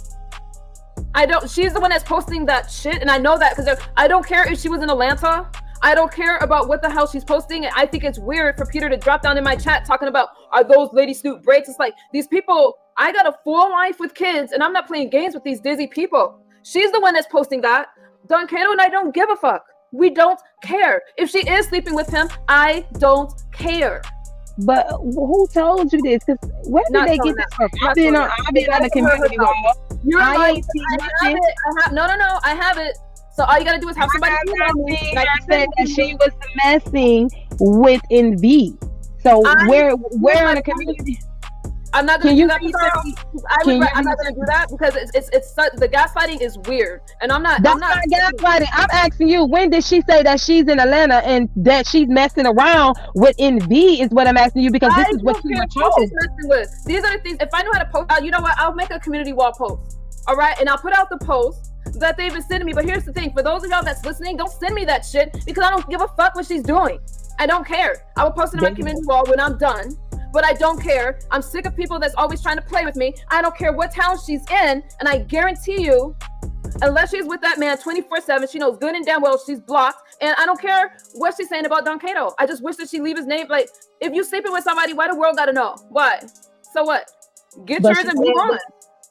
I don't. She's the one that's posting that shit, and I know that because I don't care if she was in Atlanta. I don't care about what the hell she's posting. I think it's weird for Peter to drop down in my chat talking about are those Lady Snoop breaks. It's like these people. I got a full life with kids, and I'm not playing games with these dizzy people. She's the one that's posting that. Donkato and I don't give a fuck. We don't care. If she is sleeping with him, I don't care. But who told you this? Because where did they get this from? I've been on the community wall. You're right. I have it. So all you gotta do is have somebody. I said that she was messing with NV. So where in the community? I'm not gonna do that. I'm not gonna do that because it's the gaslighting is weird, and I'm not. That's not gaslighting. I'm asking you, when did she say that she's in Atlanta and that she's messing around with NV? Is what I'm asking you because this is what she was told. These are the things. If I knew how to post, you know what? I'll make a community wall post. All right, and I'll put out the post that they've been sending me. But here's the thing: for those of y'all that's listening, don't send me that shit because I don't give a fuck what she's doing. I don't care. I will post it on my community wall when I'm done. But I don't care. I'm sick of people that's always trying to play with me. I don't care what town she's in. And I guarantee you, unless she's with that man 24/7, she knows good and damn well she's blocked. And I don't care what she's saying about Donkato. I just wish that she leave his name. Like, if you sleeping with somebody, why the world gotta know? Why? So what? Get yours and move on.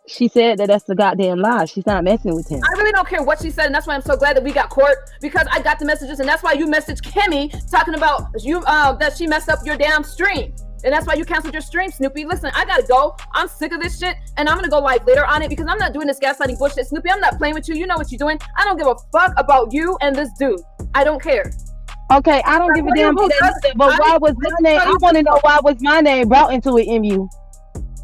She said that that's the goddamn lie. She's not messing with him. I really don't care what she said, and that's why I'm so glad that we got court, because I got the messages, and that's why you messaged Kimmy talking about you that she messed up your damn stream. And that's why you canceled your stream, Snoopy. Listen, I gotta go. I'm sick of this shit, and I'm gonna go live later on it because I'm not doing this gaslighting bullshit. Snoopy, I'm not playing with you. You know what you're doing. I don't give a fuck about you and this dude. I don't care. Okay, I don't give a damn about that, but why was this name? I want to know why was my name brought into it, MU?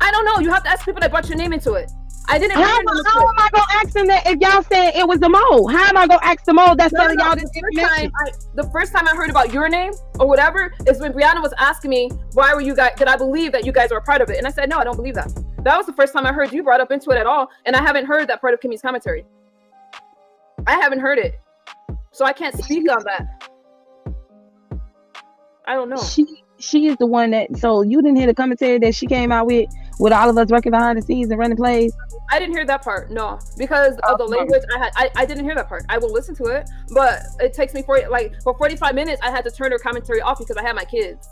I don't know. You have to ask people that brought your name into it. I didn't. How am I gonna ask them that if y'all saying it was the mole? How am I gonna ask the mole that's telling y'all this information? The first time I heard about your name or whatever is when Brianna was asking me, why were you guys, did I believe that you guys were a part of it? And I said, no, I don't believe that. That was the first time I heard you brought up into it at all. And I haven't heard that part of Kimmy's commentary. I haven't heard it. So I can't speak on that. I don't know. She is the one that, so you didn't hear the commentary that she came out with all of us working behind the scenes and running plays? I didn't hear that part, no, because of the language I didn't hear that part. I will listen to it, but it takes me for 45 minutes. I had to turn her commentary off because I had my kids,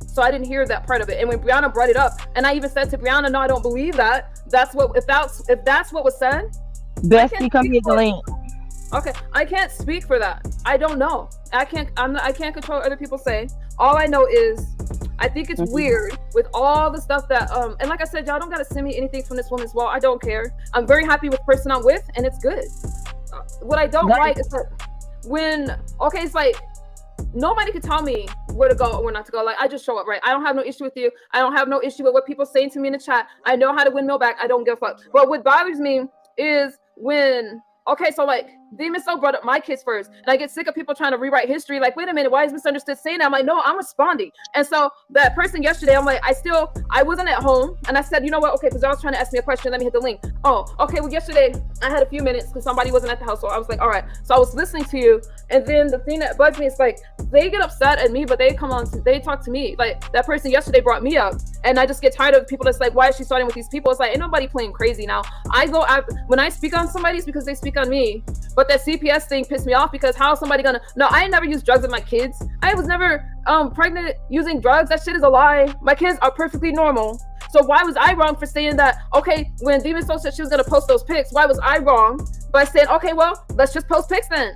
so I didn't hear that part of it. And when Brianna brought it up, and I even said to Brianna, no, I don't believe that. That's what if that's what was said. Bestie, come here, the link. Okay, I can't speak for that. I don't know. I can't control what other people say. All I know is I think it's weird with all the stuff that and like I said, y'all don't gotta send me anything from this woman's wall. I don't care. I'm very happy with the person I'm with, and it's good. What I don't like is that it's like nobody can tell me where to go or where not to go. Like, I just show up, right? I don't have no issue with you. I don't have no issue with what people saying to me in the chat. I know how to windmill back. I don't give a fuck. But what bothers me is when so like Demon Soul brought up my kids first, and I get sick of people trying to rewrite history. Like, wait a minute, why is Misunderstood saying that? I'm like, no, I'm responding. And so that person yesterday, I'm like, I wasn't at home, and I said, you know what? Okay, because I was trying to ask me a question. Let me hit the link. Oh, okay. Well, yesterday I had a few minutes because somebody wasn't at the house, so I was like, all right. So I was listening to you, and then the thing that bugs me is like they get upset at me, but they talk to me. Like that person yesterday brought me up, and I just get tired of people that's like, why is she starting with these people? It's like, ain't nobody playing crazy now. When I speak on somebody, it's because they speak on me. But that CPS thing pissed me off because how is somebody gonna? No, I ain't never used drugs with my kids. I was never pregnant using drugs. That shit is a lie. My kids are perfectly normal. So why was I wrong for saying that? Okay, when Demon Soul said she was gonna post those pics, why was I wrong by saying, okay, well, let's just post pics then?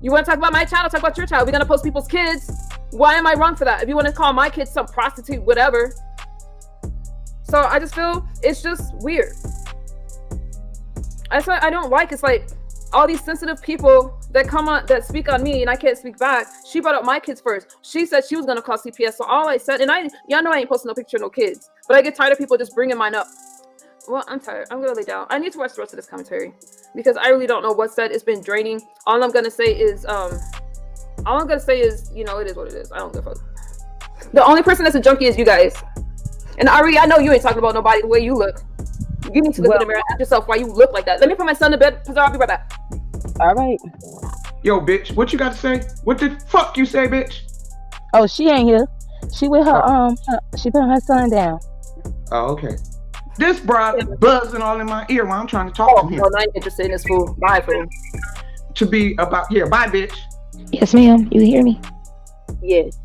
You want to talk about my child? I'll talk about your child. We're gonna post people's kids. Why am I wrong for that? If you want to call my kids some prostitute, whatever. So I just feel it's just weird. That's what I don't like. It's like all these sensitive people that come on that speak on me and I can't speak back. She brought up my kids first. She said she was gonna call CPS. So all I said, and y'all know I ain't posting no picture of no kids, but I get tired of people just bringing mine up. Well, I'm tired. I'm gonna lay down. I need to watch the rest of this commentary because I really don't know what's said. It's been draining. All I'm gonna say is, you know, it is what it is. I don't give a fuck. The only person that's a junkie is you guys. And Ari, I know you ain't talking about nobody the way you look. You need to look in the mirror and ask yourself why you look like that. Let me put my son to bed. Pizzaro, I'll be right back. All right. Yo, bitch, what you got to say? What the fuck you say, bitch? Oh, she ain't here. She with her she put her son down. Oh, okay. This broad buzzing all in my ear while I'm trying to talk to him. I'm not interested in this fool. Bye, fool. To be about bye, bitch. Yes, ma'am. You hear me? Yes.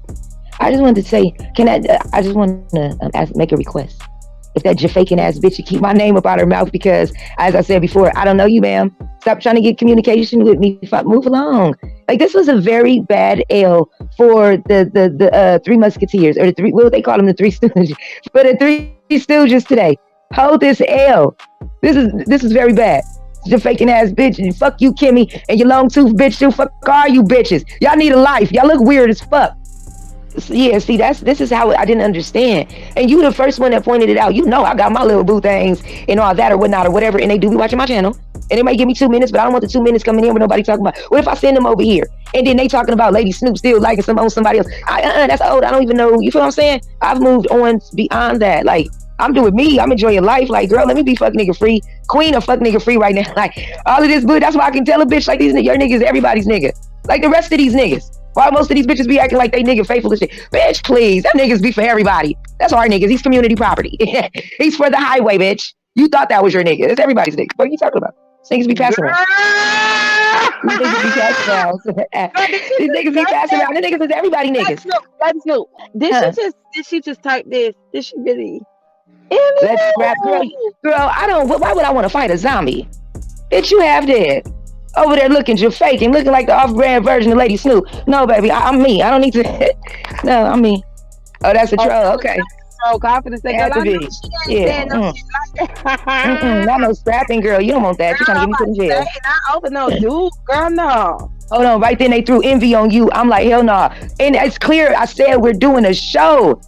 I just wanted to say, I just want to make a request. If that faking ass bitch you keep my name up out her mouth, because as I said before, I don't know you, ma'am. Stop trying to get communication with me. Move along. Like, this was a very bad L for the Three Musketeers, or the three, what would they call them, the Three Stooges? For the Three Stooges today. Hold this L. This is very bad. You faking ass bitch, and fuck you, Kimmy, and your long tooth bitch too. Fuck all you bitches. Y'all need a life. Y'all look weird as fuck. Yeah, see, this is how I didn't understand. And you the first one that pointed it out. You know I got my little boo things and all that or whatnot or whatever, and they do be watching my channel. And they might give me 2 minutes, but I don't want the 2 minutes coming in with nobody talking about. What if I send them over here and then they talking about Lady Snoop still liking somebody else? That's old. I don't even know. You feel what I'm saying? I've moved on beyond that. Like, I'm doing me. I'm enjoying life. Like, girl, let me be fuck nigga free. Queen of fuck nigga free right now. Like, all of this boo. That's why I can tell a bitch like your niggas, everybody's nigga. Like the rest of these niggas. Why most of these bitches be acting like they nigga faithful and shit? Bitch, please. That niggas be for everybody. That's our niggas. He's community property. He's for the highway, bitch. You thought that was your nigga. It's everybody's nigga. What are you talking about? These niggas be passing around. These niggas be passing around. These niggas be passing around. These niggas is everybody niggas. That's Snoop. Did she just type this? Did she really? Let's rap, girl. I don't. Why would I want to fight a zombie? Bitch, you have dead. Over there looking faking, looking like the off-brand version of Lady Snoop. No, baby, I'm me. I don't need to. No, I'm me. Oh, that's a troll. Okay. So confidence. Have to be. Yeah. Not no strapping, girl. You don't want that. You're trying to get me put in jail. I open no dude, girl, no. Hold on. Right then, they threw envy on you. I'm like, hell no. Nah. And it's clear. I said we're doing a show.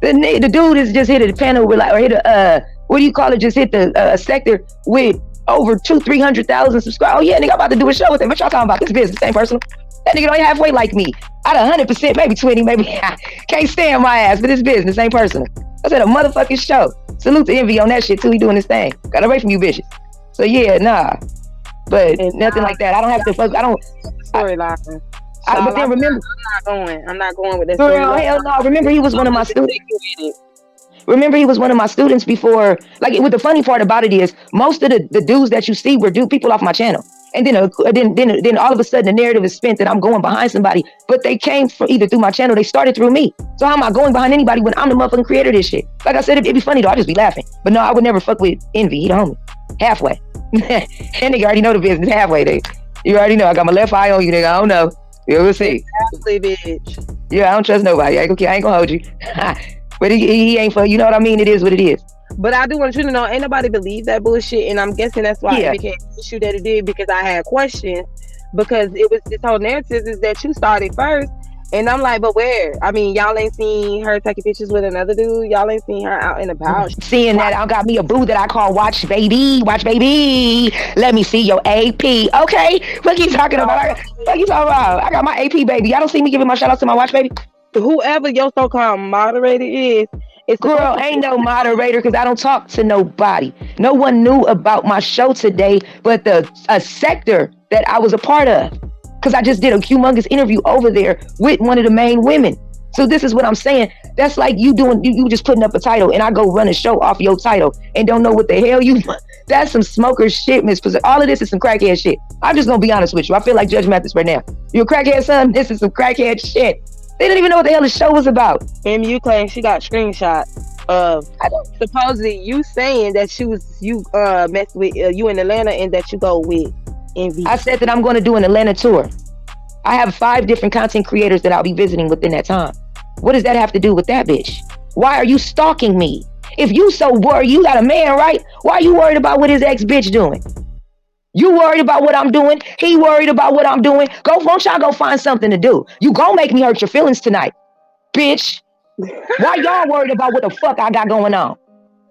The dude is just hit a panel with or hit a what do you call it? Just hit the sector with over 200,000-300,000 subscribers. Oh yeah, nigga, I'm about to do a show with him. What y'all talking about? This business ain't personal. That nigga don't halfway like me. Out of 100%, maybe 20, maybe can't stand my ass, but this business ain't personal. I said a motherfucking show. Salute to Envy on that shit too. He doing his thing. Got away from you bitches. So yeah, nah. But nothing like that. I don't have to fuck. I don't. Storyline. But then remember, I'm not going with that. Girl, hell no. Remember, he was one of my students. Remember, he was one of my students before. Like, what the funny part about it is, most of the dudes that you see were people off my channel. And then all of a sudden, the narrative is spent that I'm going behind somebody. But they came from either through my channel, they started through me. So how am I going behind anybody when I'm the motherfucking creator of this shit? Like I said, it'd be funny though. I'd just be laughing. But no, I would never fuck with Envy. He the homie. Halfway. That nigga already know the business. Halfway, nigga. You already know. I got my left eye on you, nigga. I don't know. We'll see. Absolutely, bitch. Yeah, I don't trust nobody. I ain't gonna hold you. But he ain't for, you know what I mean? It is what it is. But I do want you to know, ain't nobody believe that bullshit, and I'm guessing that's why it became an issue that it did, because I had questions, because it was this whole narrative is that you started first, and I'm like, but where? I mean, y'all ain't seen her taking pictures with another dude. Y'all ain't seen her out and about. Seeing that, I got me a boo that I call Watch Baby. Watch Baby. Let me see your AP. Okay. What you talking about? What you talking about? I got my AP baby. Y'all don't see me giving my shout outs to my Watch Baby? Whoever your so-called moderator is, girl, ain't no moderator, because I don't talk to nobody. No one knew about my show today, but a sector that I was a part of, because I just did a humongous interview over there with one of the main women. So this is what I'm saying. That's like you just putting up a title, and I go run a show off your title and don't know what the hell you. That's some smoker shit, Miss. All of this is some crackhead shit. I'm just gonna be honest with you. I feel like Judge Mathis right now. You a crackhead, son? This is some crackhead shit. They didn't even know what the hell the show was about. MU claims she got screenshots of supposedly you saying that you messed with you in Atlanta and that you go with Envy. I said that I'm going to do an Atlanta tour. I have 5 different content creators that I'll be visiting within that time. What does that have to do with that bitch? Why are you stalking me? If you so worried, you got a man, right? Why are you worried about what his ex bitch doing? You worried about what I'm doing. He worried about what I'm doing. Won't y'all go find something to do? You gon' make me hurt your feelings tonight, bitch. Why y'all worried about what the fuck I got going on?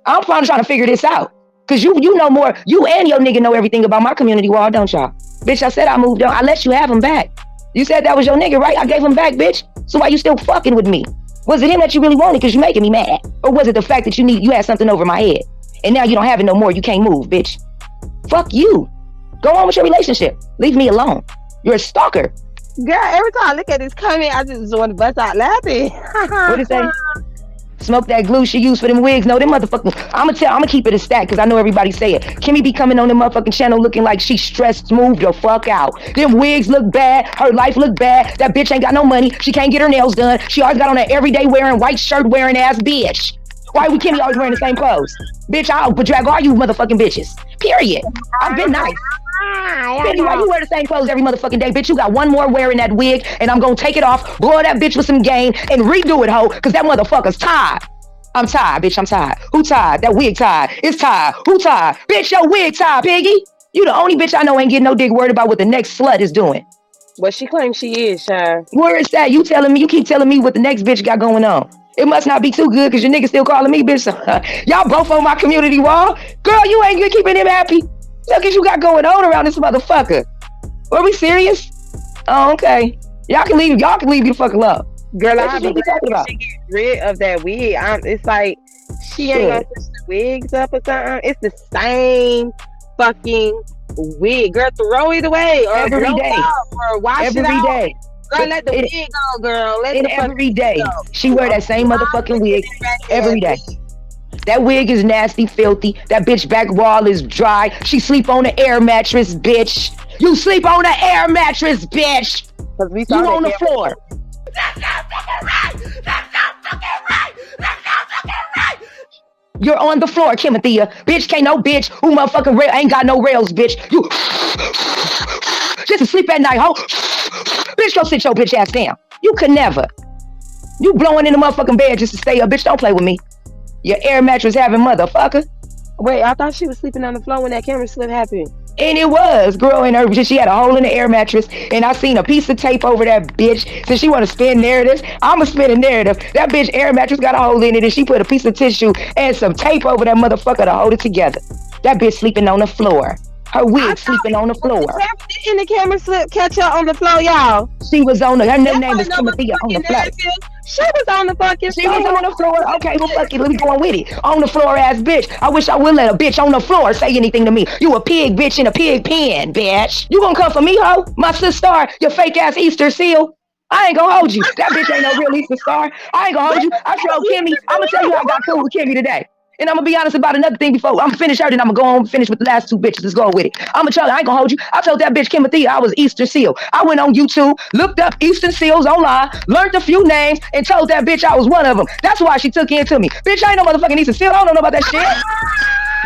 I'm probably trying to figure this out. Cause you know more. You and your nigga know everything about my community wall, don't y'all? Bitch, I said I moved on. I let you have him back. You said that was your nigga, right? I gave him back, bitch. So why you still fucking with me? Was it him that you really wanted because you making me mad? Or was it the fact that you had something over my head? And now you don't have it no more. You can't move, bitch. Fuck you. Go on with your relationship. Leave me alone. You're a stalker. Girl, every time I look at this comment, I just want to bust out laughing. What is that? Smoke that glue she used for them wigs. No, them motherfucking. I'ma keep it a stack because I know everybody say it. Kimmy be coming on the motherfucking channel looking like she stressed, moved the fuck out. Them wigs look bad. Her life look bad. That bitch ain't got no money. She can't get her nails done. She always got on an everyday wearing, white shirt wearing ass bitch. Why we Kimmy always wearing the same clothes? Bitch, I'll drag all you motherfucking bitches. Period. I've been nice. Kimmy, why you wear the same clothes every motherfucking day? Bitch, you got one more wearing that wig, and I'm gonna take it off, blow that bitch with some game, and redo it, hoe, because that motherfucker's tired. I'm tired, bitch, I'm tired. Who tired? That wig tired. It's tired. Who tired? Bitch, your wig tired, piggy. You the only bitch I know ain't getting no dick worried about what the next slut is doing. Well, she claims she is, Shy. Where is that? You keep telling me what the next bitch got going on. It must not be too good because your nigga still calling me bitch. Y'all both on my community wall. Girl, you ain't good keeping him happy. Look at you got going on around this motherfucker. Are we serious? Oh, okay. Y'all can leave the fuck alone. Girl, I believe she get rid of that wig. It's like she ain't gonna push the wigs up or something. It's the same fucking wig. Girl, throw it away or every day. Or wash it out. Every day. Girl, let the wig go, girl. Every day. She wear that same motherfucking wig every day. That wig is nasty, filthy. That bitch back wall is dry. She sleep on the air mattress, bitch. You sleep on the air mattress, bitch. You on the floor. That's not fucking right. That's not fucking right. That's not fucking right. You're on the floor, Timothea. Bitch, can't no bitch who motherfucking ain't got no rails, bitch. You just to sleep at night, ho. Bitch, go sit your bitch ass down. You could never. You blowing in the motherfucking bed just to stay up, bitch. Don't play with me. Your air mattress having motherfucker. Wait, I thought she was sleeping on the floor when that camera slip happened. And it was, girl, in her, she had a hole in the air mattress, and I seen a piece of tape over that bitch. So she want to spin narratives. I'ma spin a narrative. That bitch air mattress got a hole in it, and she put a piece of tissue and some tape over that motherfucker to hold it together. That bitch sleeping on the floor. Her wig sleeping on the floor. In the camera slip catch her on the floor, y'all. She was on her name is Timothea on the floor. She was on the fucking floor. She was on the floor. Okay, well, fuck it. Let me go on with it. On the floor ass bitch. I wish I would let a bitch on the floor say anything to me. You a pig bitch in a pig pen, bitch. You gonna come for me, ho? My sister, your fake ass Easter seal. I ain't gonna hold you. That bitch ain't no real Easter star. I ain't gonna hold you. I told Kimmy. I'm gonna tell you how I got cool with Kimmy today. And I'm gonna be honest about another thing before I'm finished her, then I'm gonna go on and finish with the last two bitches. Let's go with it. I'm gonna tell you, I ain't gonna hold you. I told that bitch Timothea I was Easter Seal. I went on YouTube, looked up Eastern Seals online, learned a few names, and told that bitch I was one of them. That's why she took into me. Bitch, I ain't no motherfucking Eastern Seal. I don't know about that shit.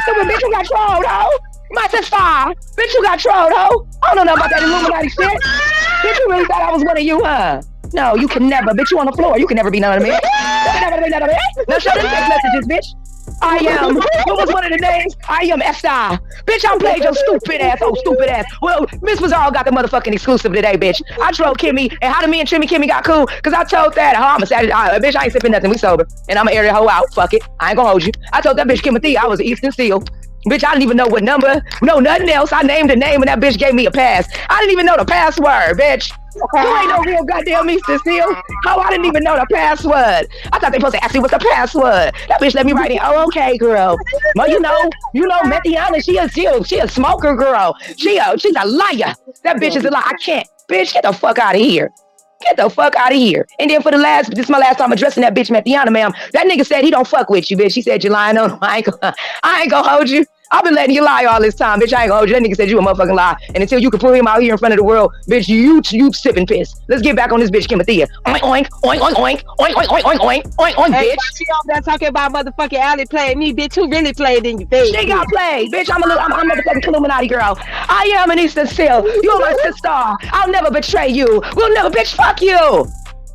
Stupid bitch, you got trolled, ho. My sister, bitch, you got trolled, ho. I don't know about that Illuminati shit. Bitch, you really thought I was one of you, huh? No, you can never. Bitch, you on the floor. You can never be none of me. You can never be none of me. Now show them text messages, bitch. I am, what was one of the names? I am S.I. Bitch, I'm playing your stupid ass. Oh, stupid ass. Well, Miss Pizzaro got the motherfucking exclusive today, bitch. I trolled Kimmy, and how did me and Kimmy got cool? Because I told that, I'm a Saturday, bitch, I ain't sipping nothing, we sober. And I'm gonna air the hoe out, fuck it. I ain't gonna hold you. I told that bitch Timothea I was an Eastern Seal. Bitch, I didn't even know what number, no, nothing else. I named the name and that bitch gave me a pass. I didn't even know the password, bitch. You ain't no real goddamn Easter Seal. Oh, I didn't even know the password. I thought they supposed to ask me what's the password. That bitch let me write it. Oh, okay, girl. Well, you know, Methiana, she a smoker, girl. She's a liar. That bitch is a liar. I can't. Bitch, get the fuck out of here. Get the fuck out of here. And then for this is my last time addressing that bitch Methiana, ma'am. That nigga said he don't fuck with you, bitch. He said you're lying on him. I ain't gonna hold you. I've been letting you lie all this time, bitch. I ain't gonna hold you. That nigga said you a motherfucking lie. And until you can pull him out here in front of the world, bitch, you sipping piss. Let's get back on this bitch Timothea. Oink, oink, oink, oink, oink, oink, oink, oink, oink, oink, oink, bitch. She over there talking about motherfucking Allie played me, bitch. Who really played in your face? She got played, bitch. I'm motherfucking Illuminati girl. I am an Eastern Seal. You're my sister. I'll never betray you. We'll never, bitch, fuck you.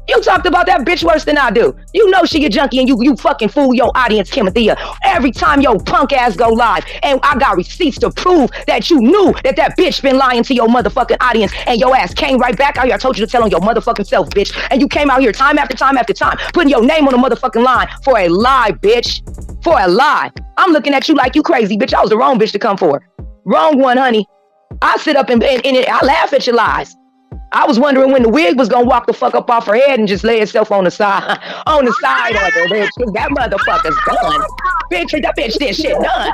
You talked about that bitch worse than I do. You know she a junkie and you fucking fool your audience, Timothea. Every time your punk ass go live. And I got receipts to prove that you knew that bitch been lying to your motherfucking audience and your ass came right back out here. I told you to tell on your motherfucking self, bitch. And you came out here time after time after time, putting your name on the motherfucking line for a lie, bitch. For a lie. I'm looking at you like you crazy, bitch. I was the wrong bitch to come for. Wrong one, honey. I sit up and I laugh at your lies. I was wondering when the wig was gonna walk the fuck up off her head and just lay itself on the side, of her, bitch. That motherfucker's gone. Bitch, that bitch did shit done.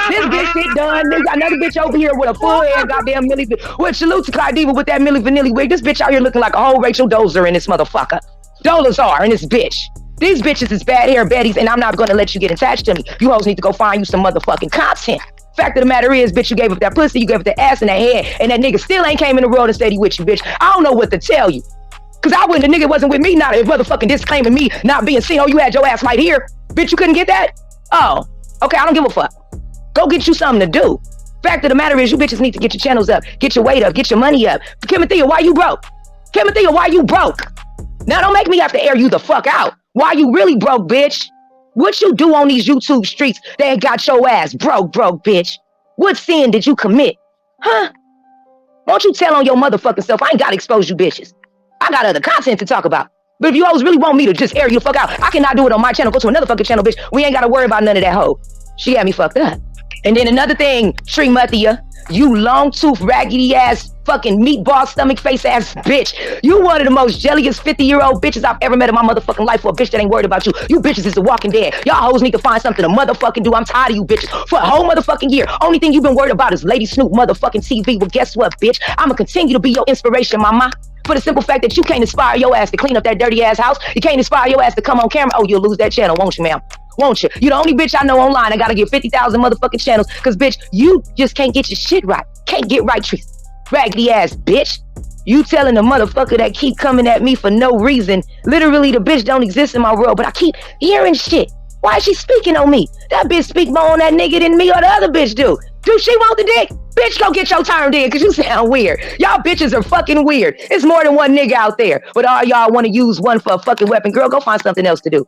This bitch shit done. There's another bitch over here with a full head goddamn Milli. Well, salute to Clyde Diva with that Milli Vanilli wig. This bitch out here looking like a whole Rachel Dozer in this motherfucker. Dolazar in this bitch. These bitches is bad hair Betties, and I'm not gonna let you get attached to me. You hoes need to go find you some motherfucking content. Fact of the matter is, bitch, you gave up that pussy, you gave up that ass and that head, and that nigga still ain't came in the world and said he with you, bitch. I don't know what to tell you. Cause I wouldn't, the nigga wasn't with me, not a motherfucking disclaiming me not being seen. Oh, you had your ass right here. Bitch, you couldn't get that? Oh, okay, I don't give a fuck. Go get you something to do. Fact of the matter is, you bitches need to get your channels up, get your weight up, get your money up. Timothea, why you broke? Timothea, why you broke? Now don't make me have to air you the fuck out. Why you really broke, bitch? What you do on these YouTube streets that got your ass broke, bitch? What sin did you commit? Huh? Won't you tell on your motherfucking self? I ain't gotta expose you bitches. I got other content to talk about. But if you always really want me to just air you the fuck out, I cannot do it on my channel. Go to another fucking channel, bitch. We ain't gotta worry about none of that hoe. She had me fucked up. And then another thing, Treecey, you long tooth, raggedy ass, fucking meatball stomach face ass bitch. You one of the most jelliest 50-year-old bitches I've ever met in my motherfucking life for a bitch that ain't worried about you. You bitches is the walking dead. Y'all hoes need to find something to motherfucking do. I'm tired of you bitches for a whole motherfucking year. Only thing you've been worried about is Lady Snoop motherfucking TV. Well, guess what, bitch? I'ma continue to be your inspiration, mama. For the simple fact that you can't inspire your ass to clean up that dirty ass house. You can't inspire your ass to come on camera. Oh, you'll lose that channel, won't you, ma'am? Won't you? You the only bitch I know online. I gotta get 50,000 motherfucking channels. Cause bitch, you just can't get your shit right. Can't get right, Treecey. Raggedy ass bitch. You telling the motherfucker that keep coming at me for no reason. Literally, the bitch don't exist in my world, but I keep hearing shit. Why is she speaking on me? That bitch speak more on that nigga than me or the other bitch do. Do she want the dick? Bitch, go get your turn then, cause you sound weird. Y'all bitches are fucking weird. It's more than one nigga out there. But all y'all wanna use one for a fucking weapon. Girl, go find something else to do.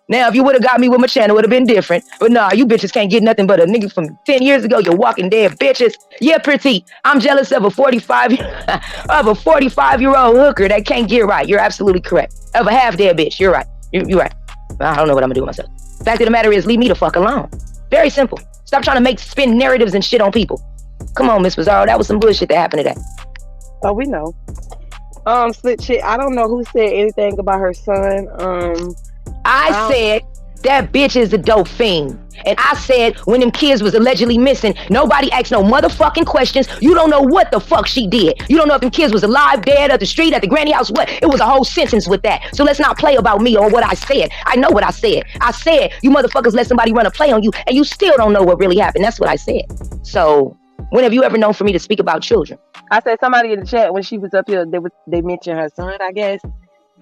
Now, if you would have got me with my channel, it would have been different. But nah, you bitches can't get nothing but a nigga from 10 years ago. You're walking dead bitches. Yeah, pretty. I'm jealous of a 45-year-old hooker that can't get right. You're absolutely correct. Of a half-dead bitch. You're right. You're right. I don't know what I'm gonna do with myself. Fact of the matter is, leave me the fuck alone. Very simple. Stop trying to spin narratives and shit on people. Come on, Miss Pizzaro. That was some bullshit that happened today. Oh, we know. Slit shit. I don't know who said anything about her son. I said that bitch is a dope fiend. And I said when them kids was allegedly missing, nobody asked no motherfucking questions. You don't know what the fuck she did. You don't know if them kids was alive, dead, at the street, at the granny house, what. It was a whole sentence with that. So let's not play about me or what I said. I know what I said. I said you motherfuckers let somebody run a play on you and you still don't know what really happened. That's what I said. So when have you ever known for me to speak about children? I said somebody in the chat when she was up here, they mentioned her son, I guess.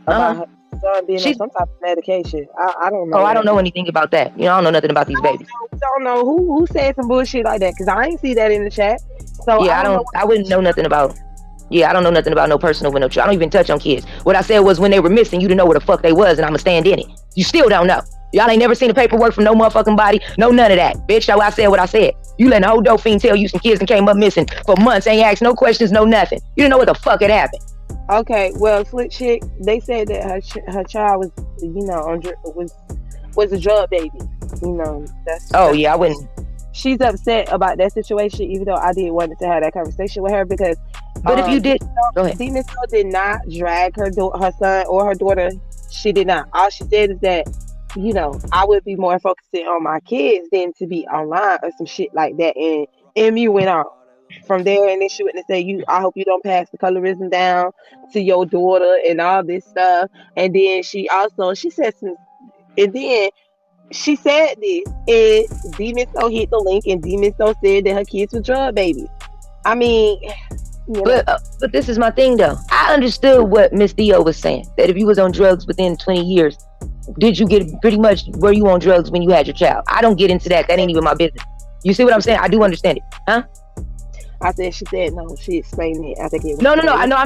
About her son being on some type of medication. I don't know. Oh, I don't know anything about that. You know, I don't know nothing about these babies. I don't know who said some bullshit like that, because I ain't see that in the chat. So yeah, I wouldn't know nothing about. Yeah, I don't know nothing about no personal with no child. I don't even touch on kids. What I said was when they were missing, you didn't know where the fuck they was, and I'ma stand in it. You still don't know. Y'all ain't never seen the paperwork from no motherfucking body. No, none of that. Bitch, so I said what I said. You letting a whole dope fiend tell you some kids and came up missing for months, ain't asked no questions, no nothing. You didn't know what the fuck had happened. Okay, well, Slit Chick, they said that her child was, you know, was a drug baby. You know, that's. Oh yeah, I wouldn't. She's upset about that situation, even though I did want to have that conversation with her because. But if you did, go ahead. Demon Soul did not drag her son or her daughter. She did not. All she said is that, you know, I would be more focusing on my kids than to be online or some shit like that. And Emmy went out from there, and then she went and said, I hope you don't pass the colorism down to your daughter and all this stuff. And then she said some, and then she said this, and Demon Soul hit the link, and Demon Soul said that her kids were drug babies. I mean, you know. But this is my thing though. I understood what Miss Theo was saying, that if you was on drugs within 20 years, did you get pretty much, were you on drugs when you had your child? I don't get into that. That ain't even my business. You see what I'm saying? I do understand it. Huh? She said no. She explained it. I think it was No. I know.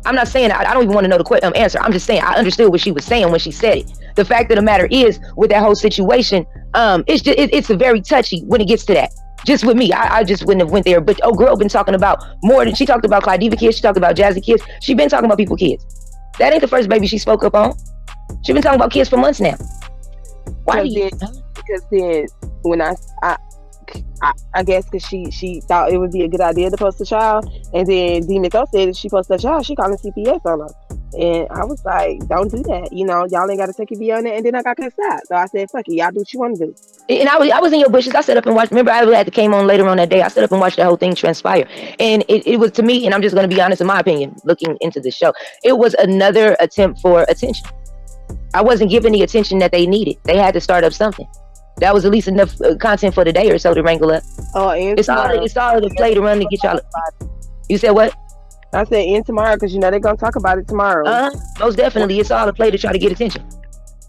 I'm not saying I don't even want to know the answer. I'm just saying I understood what she was saying when she said it. The fact of the matter is, with that whole situation, it's a very touchy when it gets to that. Just with me, I just wouldn't have went there. But girl been talking about more than she talked about Clyde Diva kids. She talked about Jazzy kids. She been talking about people kids. That ain't the first baby she spoke up on. She been talking about kids for months now. Why? Because then when I guess because she thought it would be a good idea to post a child, and then Demon Soul said that she posted a child, she calling CPS on her. And I was like, don't do that. You know, y'all ain't got to take it beyond that. And then I got cussed out. So I said, fuck it. Y'all do what you want to do. And I was in your bushes. I sat up and watched. Remember, I had to came on later on that day. I sat up and watched that whole thing transpire. And it was, to me, and I'm just going to be honest, in my opinion, looking into the show, it was another attempt for attention. I wasn't giving the attention that they needed. They had to start up something. That was at least enough content for the day or so to wrangle up. Oh, and it's all the play to run to get y'all. You said what? I said in tomorrow because you know they're gonna talk about it tomorrow. Most definitely, it's all a play to try to get attention,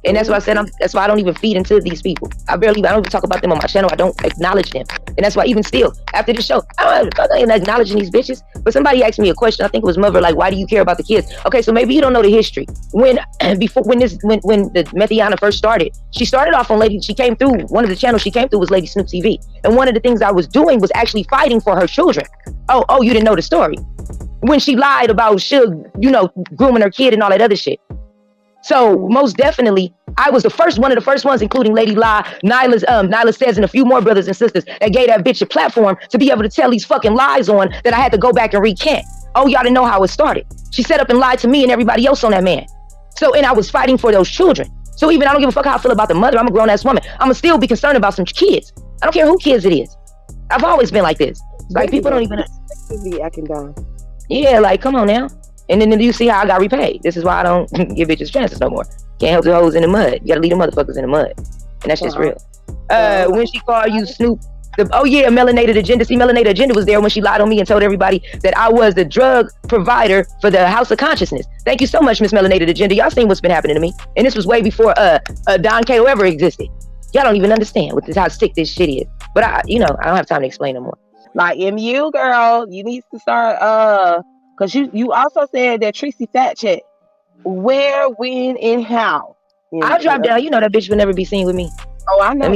and that's why I said that's why I don't even feed into these people. I don't even talk about them on my channel. I don't acknowledge them, and that's why even still after the show, I'm not acknowledging these bitches. But somebody asked me a question. I think it was Mother, like, why do you care about the kids? Okay, so maybe you don't know the history. When the Methiana first started, she started off on Lady. She came through one of the channels. She came through was Lady Snoop TV, and one of the things I was doing was actually fighting for her children. Oh, you didn't know the story. When she lied about Suge, grooming her kid and all that other shit. So most definitely, I was one of the first ones, including Lady La, Nyla Says, and a few more brothers and sisters that gave that bitch a platform to be able to tell these fucking lies on that I had to go back and recant. Oh, y'all didn't know how it started. She set up and lied to me and everybody else on that man. So, and I was fighting for those children. So even I don't give a fuck how I feel about the mother. I'm a grown ass woman. I'ma still be concerned about some kids. I don't care who kids it is. I've always been like this. Like people don't even be acting dumb. Yeah, like, come on now. And then you see how I got repaid. This is why I don't give bitches chances no more. Can't help the hoes in the mud. You gotta leave the motherfuckers in the mud. And that's just real. When she called you Snoop, Melanated Agenda. See, Melanated Agenda was there when she lied on me and told everybody that I was the drug provider for the House of Consciousness. Thank you so much, Miss Melanated Agenda. Y'all seen what's been happening to me. And this was way before Don Kato ever existed. Y'all don't even understand how sick this shit is. But I don't have time to explain no more. Like MU girl, you need to start because you also said that Treecey fat check. Where, when, and how? I'll drop down. You know that bitch will never be seen with me. Oh, I know.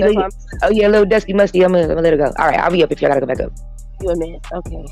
Oh yeah, a little dusty musty. I'm gonna let her go. All right, I'll be up if y'all gotta go back up. You a man. Okay.